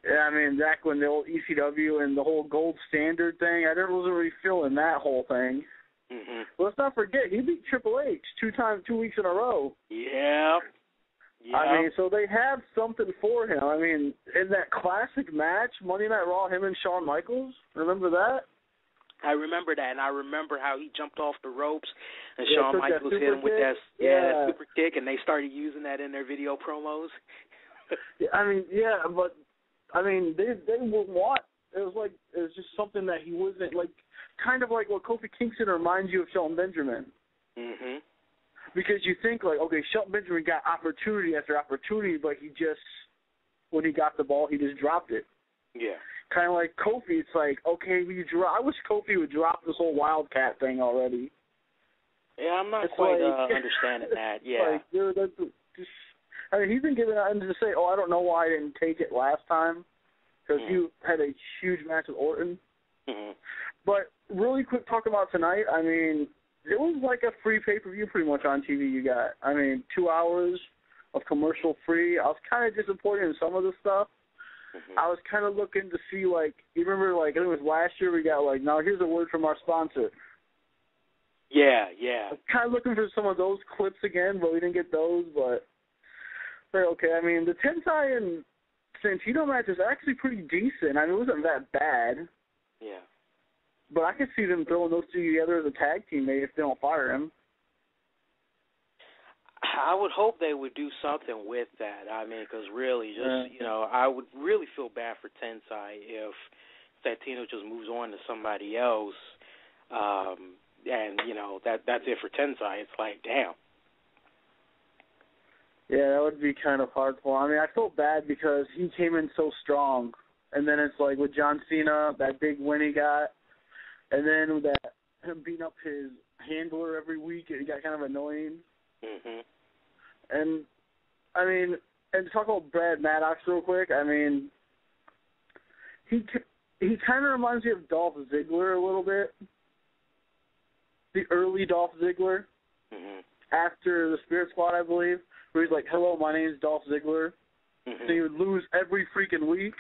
H: Yeah, back when the old ECW and the whole gold standard thing, I wasn't really feeling that whole thing. Mm-hmm. Let's not forget, he beat Triple H 2 weeks in a row.
F: Yeah.
H: So they have something for him. In that classic match, Monday Night Raw, him and Shawn Michaels, remember that?
F: I remember that, and I remember how he jumped off the ropes, and Shawn Michaels hit him with that super kick, and they started using that in their video promos.
H: They will want was just something that he wasn't, like, kind of like what Kofi Kingston reminds you of Shelton Benjamin.
F: Mhm.
H: Because you think, like, okay, Shelton Benjamin got opportunity after opportunity, but he just, when he got the ball, he just dropped it.
F: Yeah.
H: Kind of like Kofi, it's like, okay, I wish Kofi would drop this whole Wildcat thing already.
F: Yeah, I'm not
H: it's
F: quite
H: like,
F: understanding that. Yeah.
H: Like, dude, that's just, I mean, he's been given out to say, oh, I don't know why I didn't take it last time, because he had a huge match with Orton.
F: Mm-hmm.
H: But really quick talk about tonight, I mean, it was like a free pay-per-view pretty much on TV you got. I mean, 2 hours of commercial-free. I was kind of disappointed in some of the stuff.
F: Mm-hmm.
H: I was kind of looking to see, like, you remember, like, I think it was last year we got, like, now here's a word from our sponsor.
F: Yeah.
H: I was kind of looking for some of those clips again, but we didn't get those. But okay, I mean, the Tensai and Santino match is actually pretty decent. I mean, it wasn't that bad.
F: Yeah.
H: But I could see them throwing those two together as a tag team maybe if they don't fire him.
F: I would hope they would do something with that. I mean, because really, just I would really feel bad for Tensai if Santino just moves on to somebody else, and that's it for Tensai. It's like, damn.
H: Yeah, that would be kind of hard for him. I mean, I felt bad because he came in so strong, and then it's like with John Cena, that big win he got, and then with that him beating up his handler every week, it got kind of annoying.
F: Mhm.
H: And, I mean, and to talk about Brad Maddox real quick, I mean, he kind of reminds me of Dolph Ziggler a little bit. The early Dolph Ziggler, after the Spirit Squad, I believe, where he's like, hello, my name is Dolph Ziggler. So he would lose every freaking week.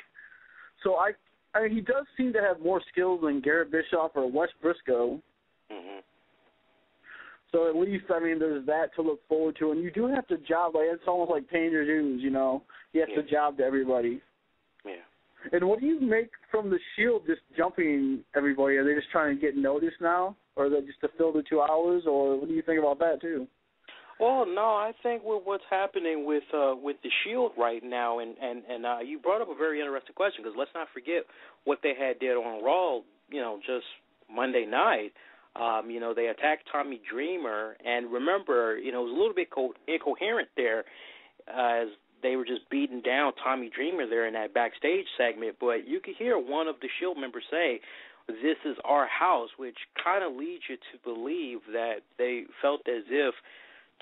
H: So, I mean, he does seem to have more skills than Garrett Bischoff or Wes Briscoe. So at least, I mean, there's that to look forward to. And you do have to job, like, it's almost like paying your dues, you know. You have to job to everybody.
F: Yeah.
H: And what do you make from the Shield just jumping everybody? Are they just trying to get noticed now? Or is that just to fill the 2 hours? Or what do you think about that, too?
F: Well, no, I think with what's happening with the Shield right now, and you brought up a very interesting question, because let's not forget what they had did on Raw, just Monday night. They attacked Tommy Dreamer, and remember, it was a little bit incoherent there as they were just beating down Tommy Dreamer there in that backstage segment, but you could hear one of the Shield members say, "This is our house," which kind of leads you to believe that they felt as if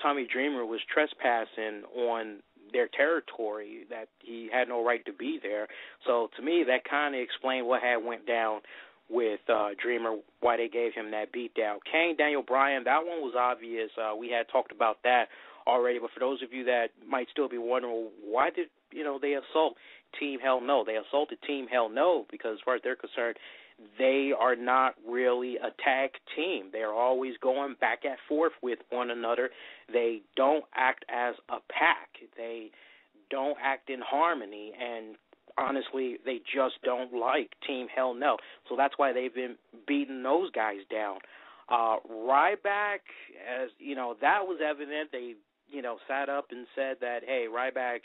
F: Tommy Dreamer was trespassing on their territory, that he had no right to be there. So to me, that kind of explained what had went down with Dreamer, why they gave him that beatdown. Kane, Daniel Bryan, that one was obvious. We had talked about that already, but for those of you that might still be wondering, why did they assault Team Hell No? They assaulted Team Hell No because, as far as they're concerned, they are not really a tag team. They're always going back and forth with one another. They don't act as a pack. They don't act in harmony, and honestly, they just don't like Team Hell No. So that's why they've been beating those guys down. Ryback, as that was evident. They, sat up and said that, hey, Ryback,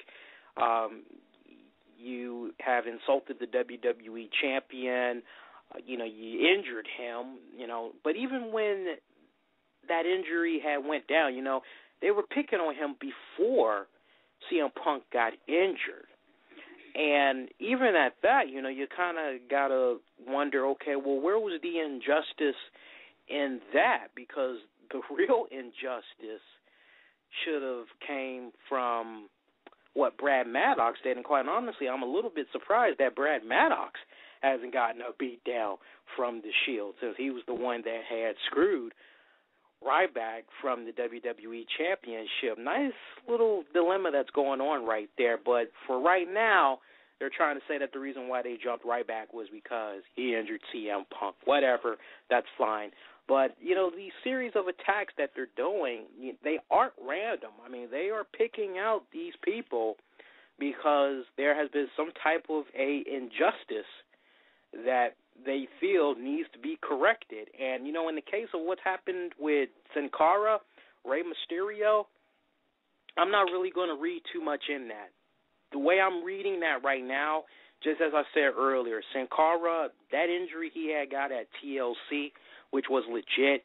F: you have insulted the WWE champion. You injured him, But even when that injury had went down, they were picking on him before CM Punk got injured. And even at that, you kind of got to wonder, okay, well, where was the injustice in that? Because the real injustice should have came from what Brad Maddox did. And quite honestly, I'm a little bit surprised that Brad Maddox hasn't gotten a beat down from the Shield, since he was the one that had screwed Ryback from the WWE Championship. Nice little dilemma that's going on right there, but for right now, they're trying to say that the reason why they jumped Ryback was because he injured CM Punk. Whatever, that's fine. But, these series of attacks that they're doing, they aren't random. I mean, they are picking out these people because there has been some type of a injustice that they feel needs to be corrected. And, in the case of what's happened with Sin Cara, Rey Mysterio, I'm not really going to read too much in that. The way I'm reading that right now, just as I said earlier, Sin Cara, that injury he had got at TLC, which was legit.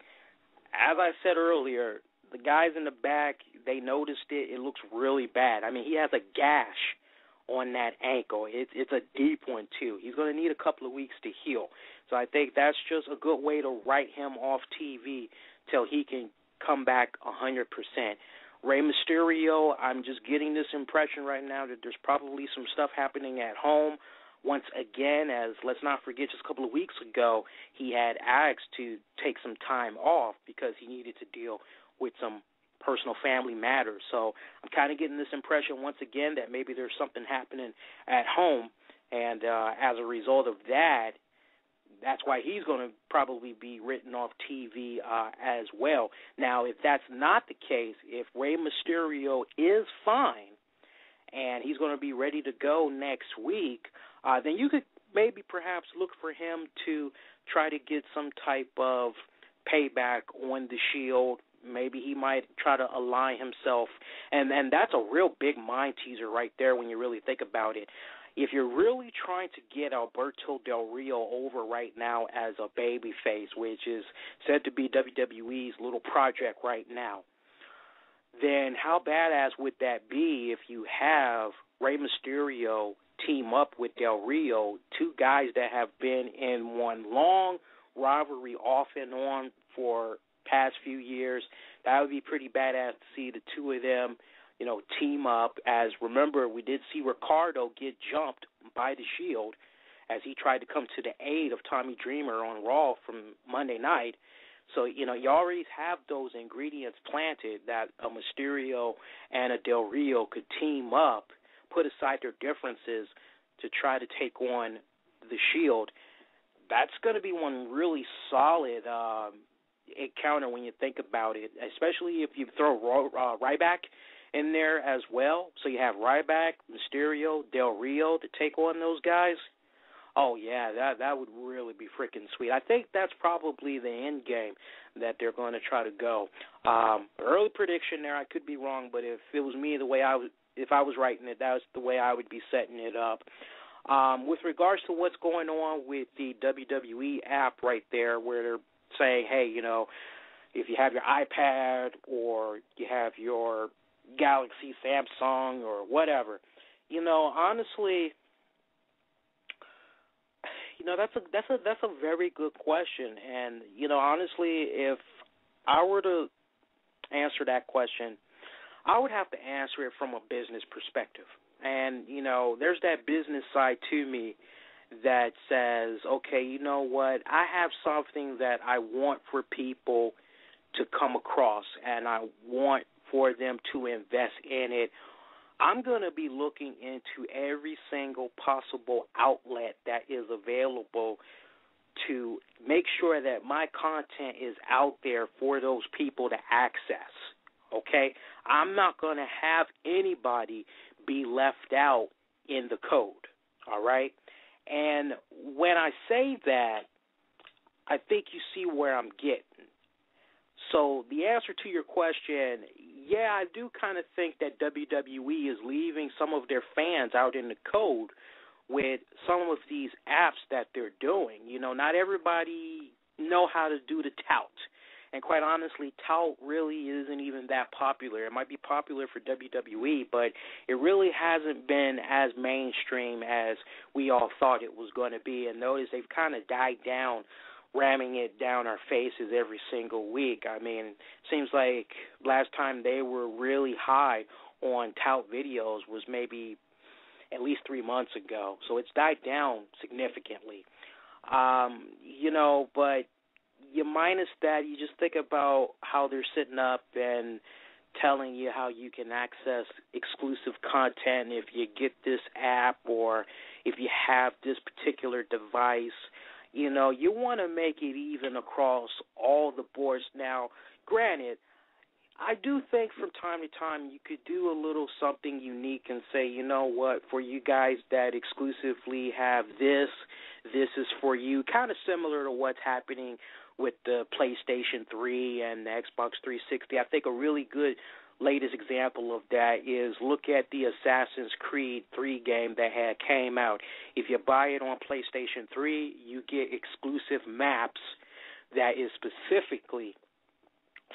F: As I said earlier, the guys in the back, they noticed it. It looks really bad. I mean, he has a gash on that ankle. It's a deep one, too. He's going to need a couple of weeks to heal. So I think that's just a good way to write him off TV till he can come back 100%. Rey Mysterio, I'm just getting this impression right now that there's probably some stuff happening at home. Once again, as let's not forget, just a couple of weeks ago, he had asked to take some time off because he needed to deal with some personal family matters. So I'm kind of getting this impression once again that maybe there's something happening at home, and as a result of that, that's why he's going to probably be written off TV as well. Now, if that's not the case, if Rey Mysterio is fine and he's going to be ready to go next week, then you could maybe perhaps look for him to try to get some type of payback on the Shield. Maybe he might try to align himself. And that's a real big mind teaser right there when you really think about it. If you're really trying to get Alberto Del Rio over right now as a babyface, which is said to be WWE's little project right now, then how badass would that be if you have Rey Mysterio team up with Del Rio, two guys that have been in one long rivalry off and on for past few years? That would be pretty badass to see the two of them, you know, team up. As remember, we did see Ricardo get jumped by the Shield as he tried to come to the aid of Tommy Dreamer on Raw from Monday night. So, you know, you already have those ingredients planted that a Mysterio and a Del Rio could team up, put aside their differences to try to take on the Shield. That's going to be one really solid encounter when you think about it, especially if you throw Ryback in there as well. So you have Ryback, Mysterio, Del Rio to take on those guys. Oh, yeah, that would really be freaking sweet. I think that's probably the end game that they're going to try to go. Early prediction there, I could be wrong, but if it was me, if I was writing it, that was the way I would be setting it up. With regards to what's going on with the WWE app right there, where they're saying, hey, you know, if you have your iPad or you have your Galaxy, Samsung, or whatever, you know, honestly, you know, that's a very good question. And, you know, honestly, if I were to answer that question, I would have to answer it from a business perspective. And, you know, there's that business side to me that says, okay, you know what, I have something that I want for people to come across, and I want for them to invest in it. I'm going to be looking into every single possible outlet that is available to make sure that my content is out there for those people to access, okay? I'm not going to have anybody be left out in the code, all right? And when I say that, I think you see where I'm getting. So the answer to your question, yeah, I do kind of think that WWE is leaving some of their fans out in the cold with some of these apps that they're doing. You know, not everybody know how to do the tout. And quite honestly, tout really isn't even that popular. It might be popular for WWE, but it really hasn't been as mainstream as we all thought it was going to be. And notice they've kind of died down, ramming it down our faces every single week. I mean, it seems like last time they were really high on tout videos was maybe at least 3 months ago. So it's died down significantly. You know, but you minus that, you just think about how they're sitting up and telling you how you can access exclusive content if you get this app or if you have this particular device. You know, you want to make it even across all the boards. Now, granted, I do think from time to time you could do a little something unique and say, you know what, for you guys that exclusively have this is for you, kind of similar to what's happening with the PlayStation 3 and the Xbox 360. I think a really good latest example of that is look at the Assassin's Creed 3 game that came out. If you buy it on PlayStation 3, you get exclusive maps that is specifically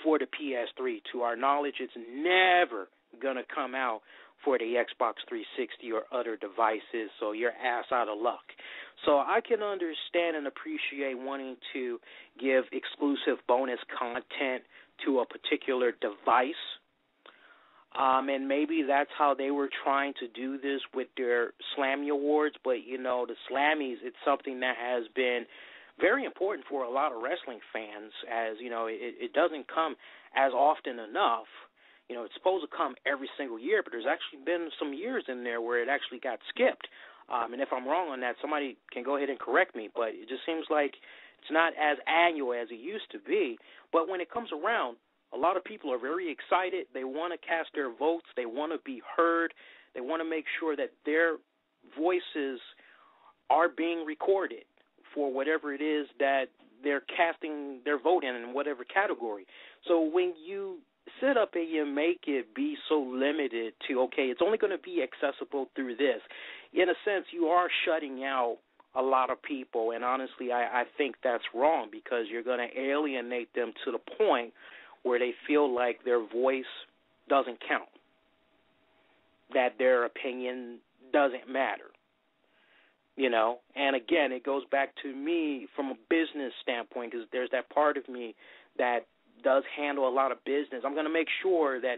F: for the PS3. To our knowledge, it's never going to come out for the Xbox 360 or other devices, so you're ass out of luck. So I can understand and appreciate wanting to give exclusive bonus content to a particular device, and maybe that's how they were trying to do this with their Slammy Awards, but, you know, the Slammies, it's something that has been very important for a lot of wrestling fans, as, you know, it doesn't come as often enough. You know, it's supposed to come every single year, but there's actually been some years in there where it actually got skipped. And if I'm wrong on that, somebody can go ahead and correct me, but it just seems like it's not as annual as it used to be. But when it comes around, a lot of people are very excited. They want to cast their votes. They want to be heard. They want to make sure that their voices are being recorded for whatever it is that they're casting their vote in whatever category. So when you sit up and you make it be so limited to, okay, it's only going to be accessible through this, in a sense you are shutting out a lot of people, and honestly I think that's wrong, because you're going to alienate them to the point where they feel like their voice doesn't count, that their opinion doesn't matter. You know, and again, it goes back to me from a business standpoint, because there's that part of me that does handle a lot of business. I'm going to make sure that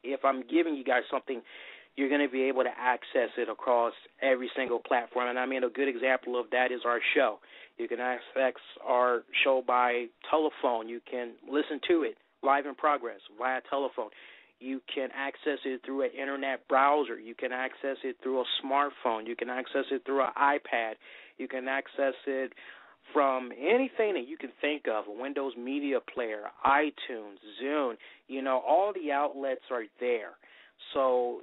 F: if I'm giving you guys something, you're going to be able to access it across every single platform. And I mean, a good example of that is our show. You can access our show by telephone. You can listen to it live in progress via telephone. You can access it through an internet browser. You can access it through a smartphone. You can access it through an iPad. You can access it from anything that you can think of, a Windows Media Player, iTunes, Zune. You know, all the outlets are there. So,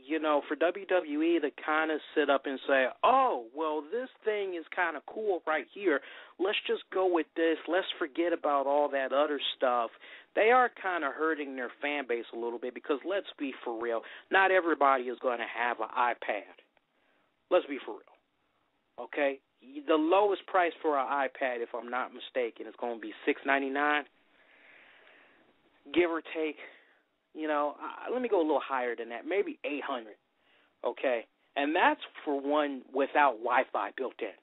F: you know, for WWE to kind of sit up and say, oh, well, this thing is kind of cool right here, let's just go with this, let's forget about all that other stuff, they are kind of hurting their fan base a little bit, because let's be for real, not everybody is going to have an iPad. Let's be for real, okay? The lowest price for an iPad, if I'm not mistaken, is going to be $699, give or take. You know, let me go a little higher than that, maybe $800, okay? And that's for one without Wi-Fi built in.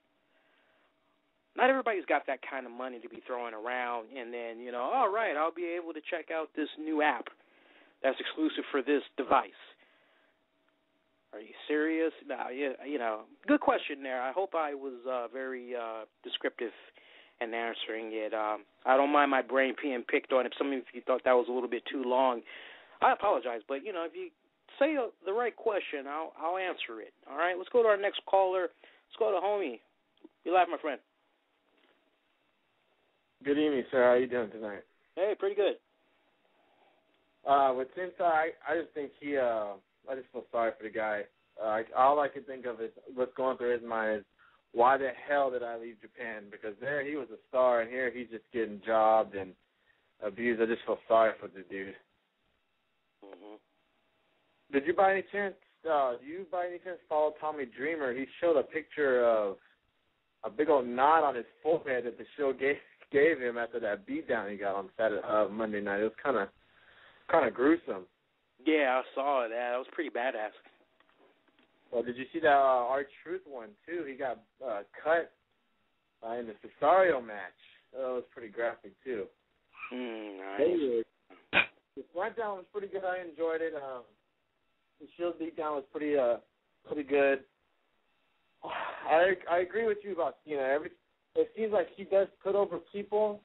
F: Not everybody's got that kind of money to be throwing around, and then, you know, all right, I'll be able to check out this new app that's exclusive for this device. Are you serious? No, you know, good question there. I hope I was very descriptive in answering it. I don't mind my brain being picked on. If some of you thought that was a little bit too long, I apologize. But, you know, if you say the right question, I'll answer it. All right, let's go to our next caller. Let's go to Homie. You live, my friend.
I: Good evening, sir. How you doing tonight?
F: Hey, pretty good.
I: With Tensai, I just think I just feel sorry for the guy. All I can think of is what's going through his mind is, why the hell did I leave Japan? Because there he was a star, and here he's just getting jobbed and abused. I just feel sorry for the dude.
F: Mm-hmm.
I: Did you by any chance follow Tommy Dreamer? He showed a picture of a big old knot on his forehead that the show gave him after that beatdown he got on Monday night. It was kind of gruesome. Yeah, I saw that. That was pretty badass. Well, did you see that R-Truth one, too? He got cut in the Cesaro match. That was pretty graphic, too. Nice. The Smackdown was pretty good. I enjoyed it. The Shield beatdown was pretty good. I agree with you about Cena. It seems like he does put over people,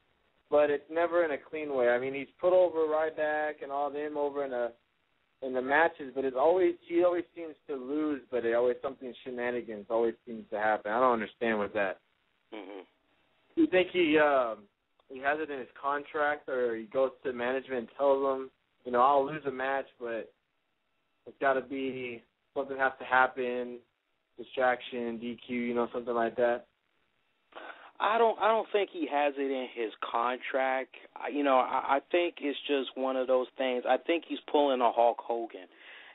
I: but it's never in a clean way. I mean, he's put over Ryback and all them over in the matches, but he always seems to lose, but something shenanigans always seems to happen. I don't understand with that. Mm-hmm. Do you think he has it in his contract, or he goes to management and tells them, you know, I'll lose a match, but it's got to be, something has to happen, distraction, DQ, you know, something like that?
F: I don't think he has it in his contract. I think it's just one of those things. I think he's pulling a Hulk Hogan.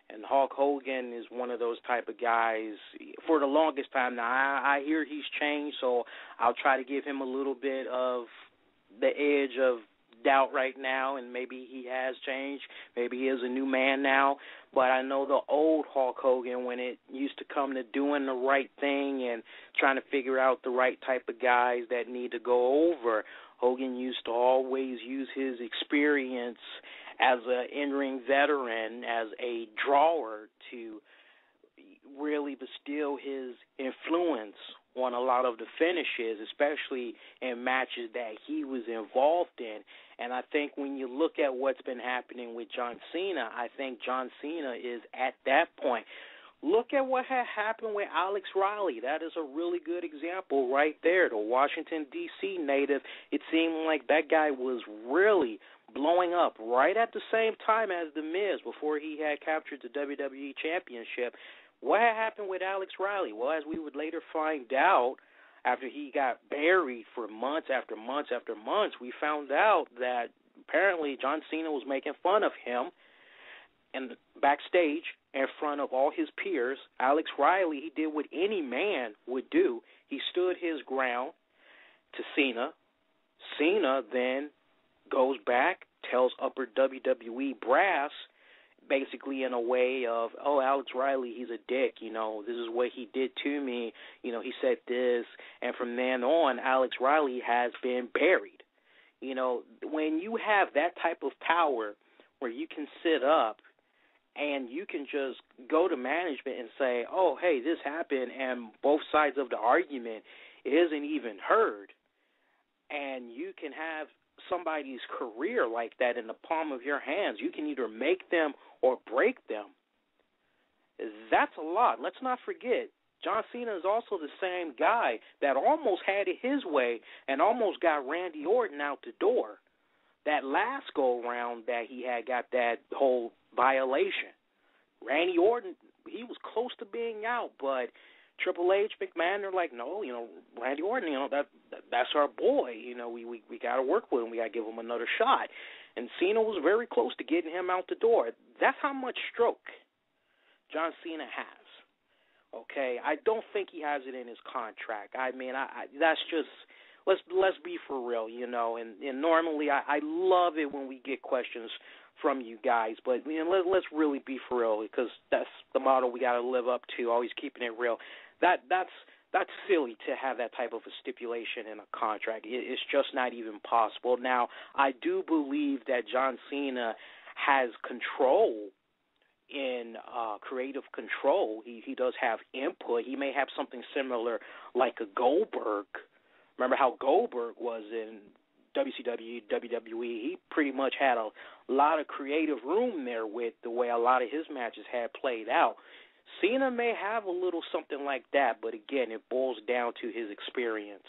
F: And Hulk Hogan is one of those type of guys for the longest time. Now, I hear he's changed, so I'll try to give him a little bit of the edge of doubt right now, and maybe he has changed. Maybe he is a new man now. But I know the old Hulk Hogan, when it used to come to doing the right thing and trying to figure out the right type of guys that need to go over, Hogan used to always use his experience as an in-ring veteran, as a drawer, to really bestow his influence on a lot of the finishes, especially in matches that he was involved in. And I think when you look at what's been happening with John Cena, I think John Cena is at that point. Look at what had happened with Alex Riley. That is a really good example right there. The Washington, D.C. native, it seemed like that guy was really blowing up right at the same time as The Miz before he had captured the WWE Championship. What had happened with Alex Riley? Well, as we would later find out, after he got buried for months after months after months, we found out that apparently John Cena was making fun of him and backstage in front of all his peers. Alex Riley, he did what any man would do. He stood his ground to Cena. Cena then goes back, tells upper WWE brass, basically in a way of, oh, Alex Riley, he's a dick, this is what he did to me, he said this, and from then on, Alex Riley has been buried. When you have that type of power where you can sit up and you can just go to management and say, oh, hey, this happened, and both sides of the argument isn't even heard, and you can have somebody's career like that in the palm of your hands. You can either make them or break them. That's a lot. Let's not forget, John Cena is also the same guy that almost had it his way and almost got Randy Orton out the door. That last go-round that he had got that whole violation. Randy Orton, he was close to being out, but Triple H, McMahon, they're like, no, Randy Orton, that's our boy. We got to work with him. We got to give him another shot. And Cena was very close to getting him out the door. That's how much stroke John Cena has. Okay, I don't think he has it in his contract. I mean, that's just, let's be for real, And normally I love it when we get questions from you guys, but let's really be for real, because that's the model we got to live up to. Always keeping it real. That's silly to have that type of a stipulation in a contract. It's just not even possible. Now, I do believe that John Cena has control in creative control. He does have input. He may have something similar like a Goldberg. Remember how Goldberg was in WCW, WWE? He pretty much had a lot of creative room there with the way a lot of his matches had played out. Cena may have a little something like that, but again, it boils down to his experience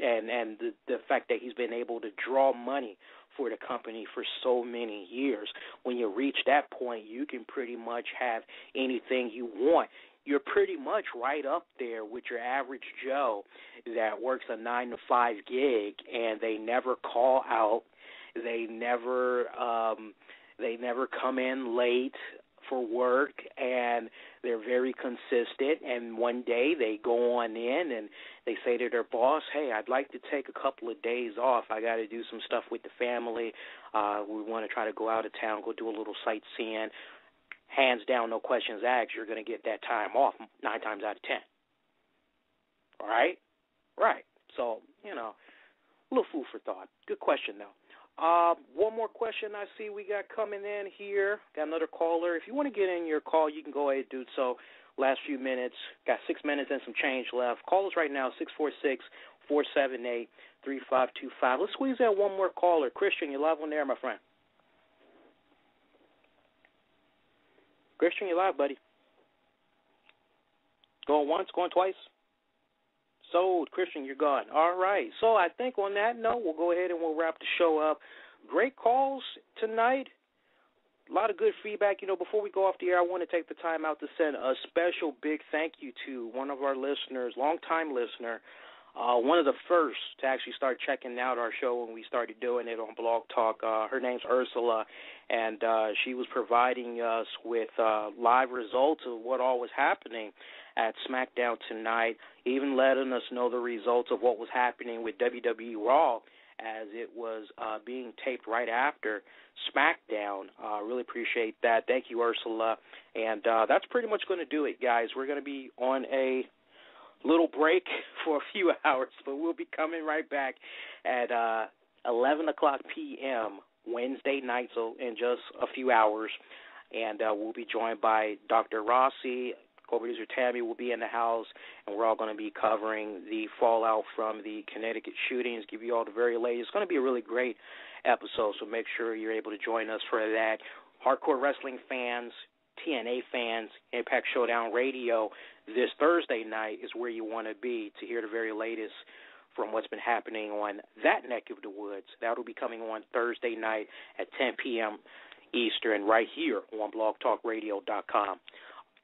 F: and the fact that he's been able to draw money for the company for so many years. When you reach that point, you can pretty much have anything you want. You're pretty much right up there with your average Joe that works a 9-to-5 gig, and they never call out. They never come in late for work, and they're very consistent. And one day they go on in and they say to their boss, hey, I'd like to take a couple of days off. I got to do some stuff with the family. We want to try to go out of town, go do a little sightseeing. Hands down, no questions asked, you're going to get that time off 9 times out of 10. All right? Right. So, a little food for thought. Good question, though. One more question I see we got coming in here. Got another caller. If you want to get in your call, you can go ahead and do so. Last few minutes. Got 6 minutes and some change left. Call us right now, 646-478-3525. Let's squeeze in one more caller. Christian, you're live on there, my friend. Christian, you're live, buddy. Going once, going twice? Sold. Christian, you're gone. All right. So I think on that note, we'll go ahead and we'll wrap the show up. Great calls tonight. A lot of good feedback. Before we go off the air, I want to take the time out to send a special big thank you to one of our listeners, longtime listener, one of the first to actually start checking out our show when we started doing it on Blog Talk. Her name's Ursula, and she was providing us with live results of what all was happening at SmackDown tonight, even letting us know the results of what was happening with WWE Raw as it was being taped right after SmackDown. Really appreciate that. Thank you, Ursula. And that's pretty much going to do it, guys. We're going to be on a little break for a few hours, but we'll be coming right back at 11 o'clock p.m. Wednesday night, so in just a few hours. And we'll be joined by Dr. Rossi. Co-producer Tammy will be in the house, and we're all going to be covering the fallout from the Connecticut shootings, give you all the very latest. It's going to be a really great episode, so make sure you're able to join us for that. Hardcore wrestling fans, TNA fans, Impact Showdown Radio, this Thursday night is where you want to be to hear the very latest from what's been happening on that neck of the woods. That will be coming on Thursday night at 10 p.m. Eastern right here on blogtalkradio.com.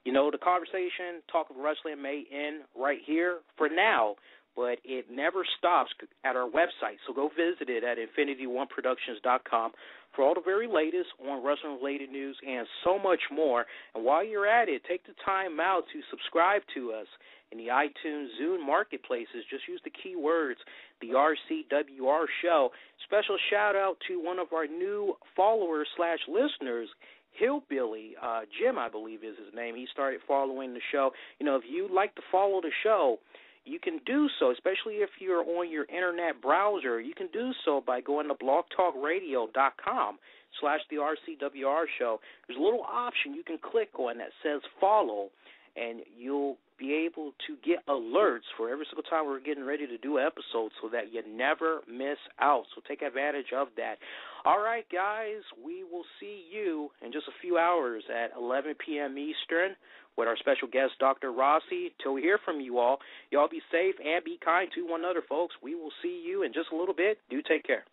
F: You know, the conversation, talk of wrestling may end right here for now, but it never stops at our website. So go visit it at infinityoneproductions.com for all the very latest on wrestling-related news and so much more. And while you're at it, take the time out to subscribe to us in the iTunes, Zune marketplaces. Just use the keywords, the RCWR Show. Special shout-out to one of our new followers/listeners, Hillbilly, Jim, I believe is his name. He started following the show. You know, if you'd like to follow the show, you can do so, especially if you're on your internet browser. You can do so by going to blogtalkradio.com/the RCWR Show. There's a little option you can click on that says follow, and you'll be able to get alerts for every single time we're getting ready to do episodes so that you never miss out. So take advantage of that. All right, guys, we will see you in just a few hours at 11 p.m. Eastern with our special guest, Dr. Rossi. Till we hear from you all, y'all be safe and be kind to one another, folks. We will see you in just a little bit. Do take care.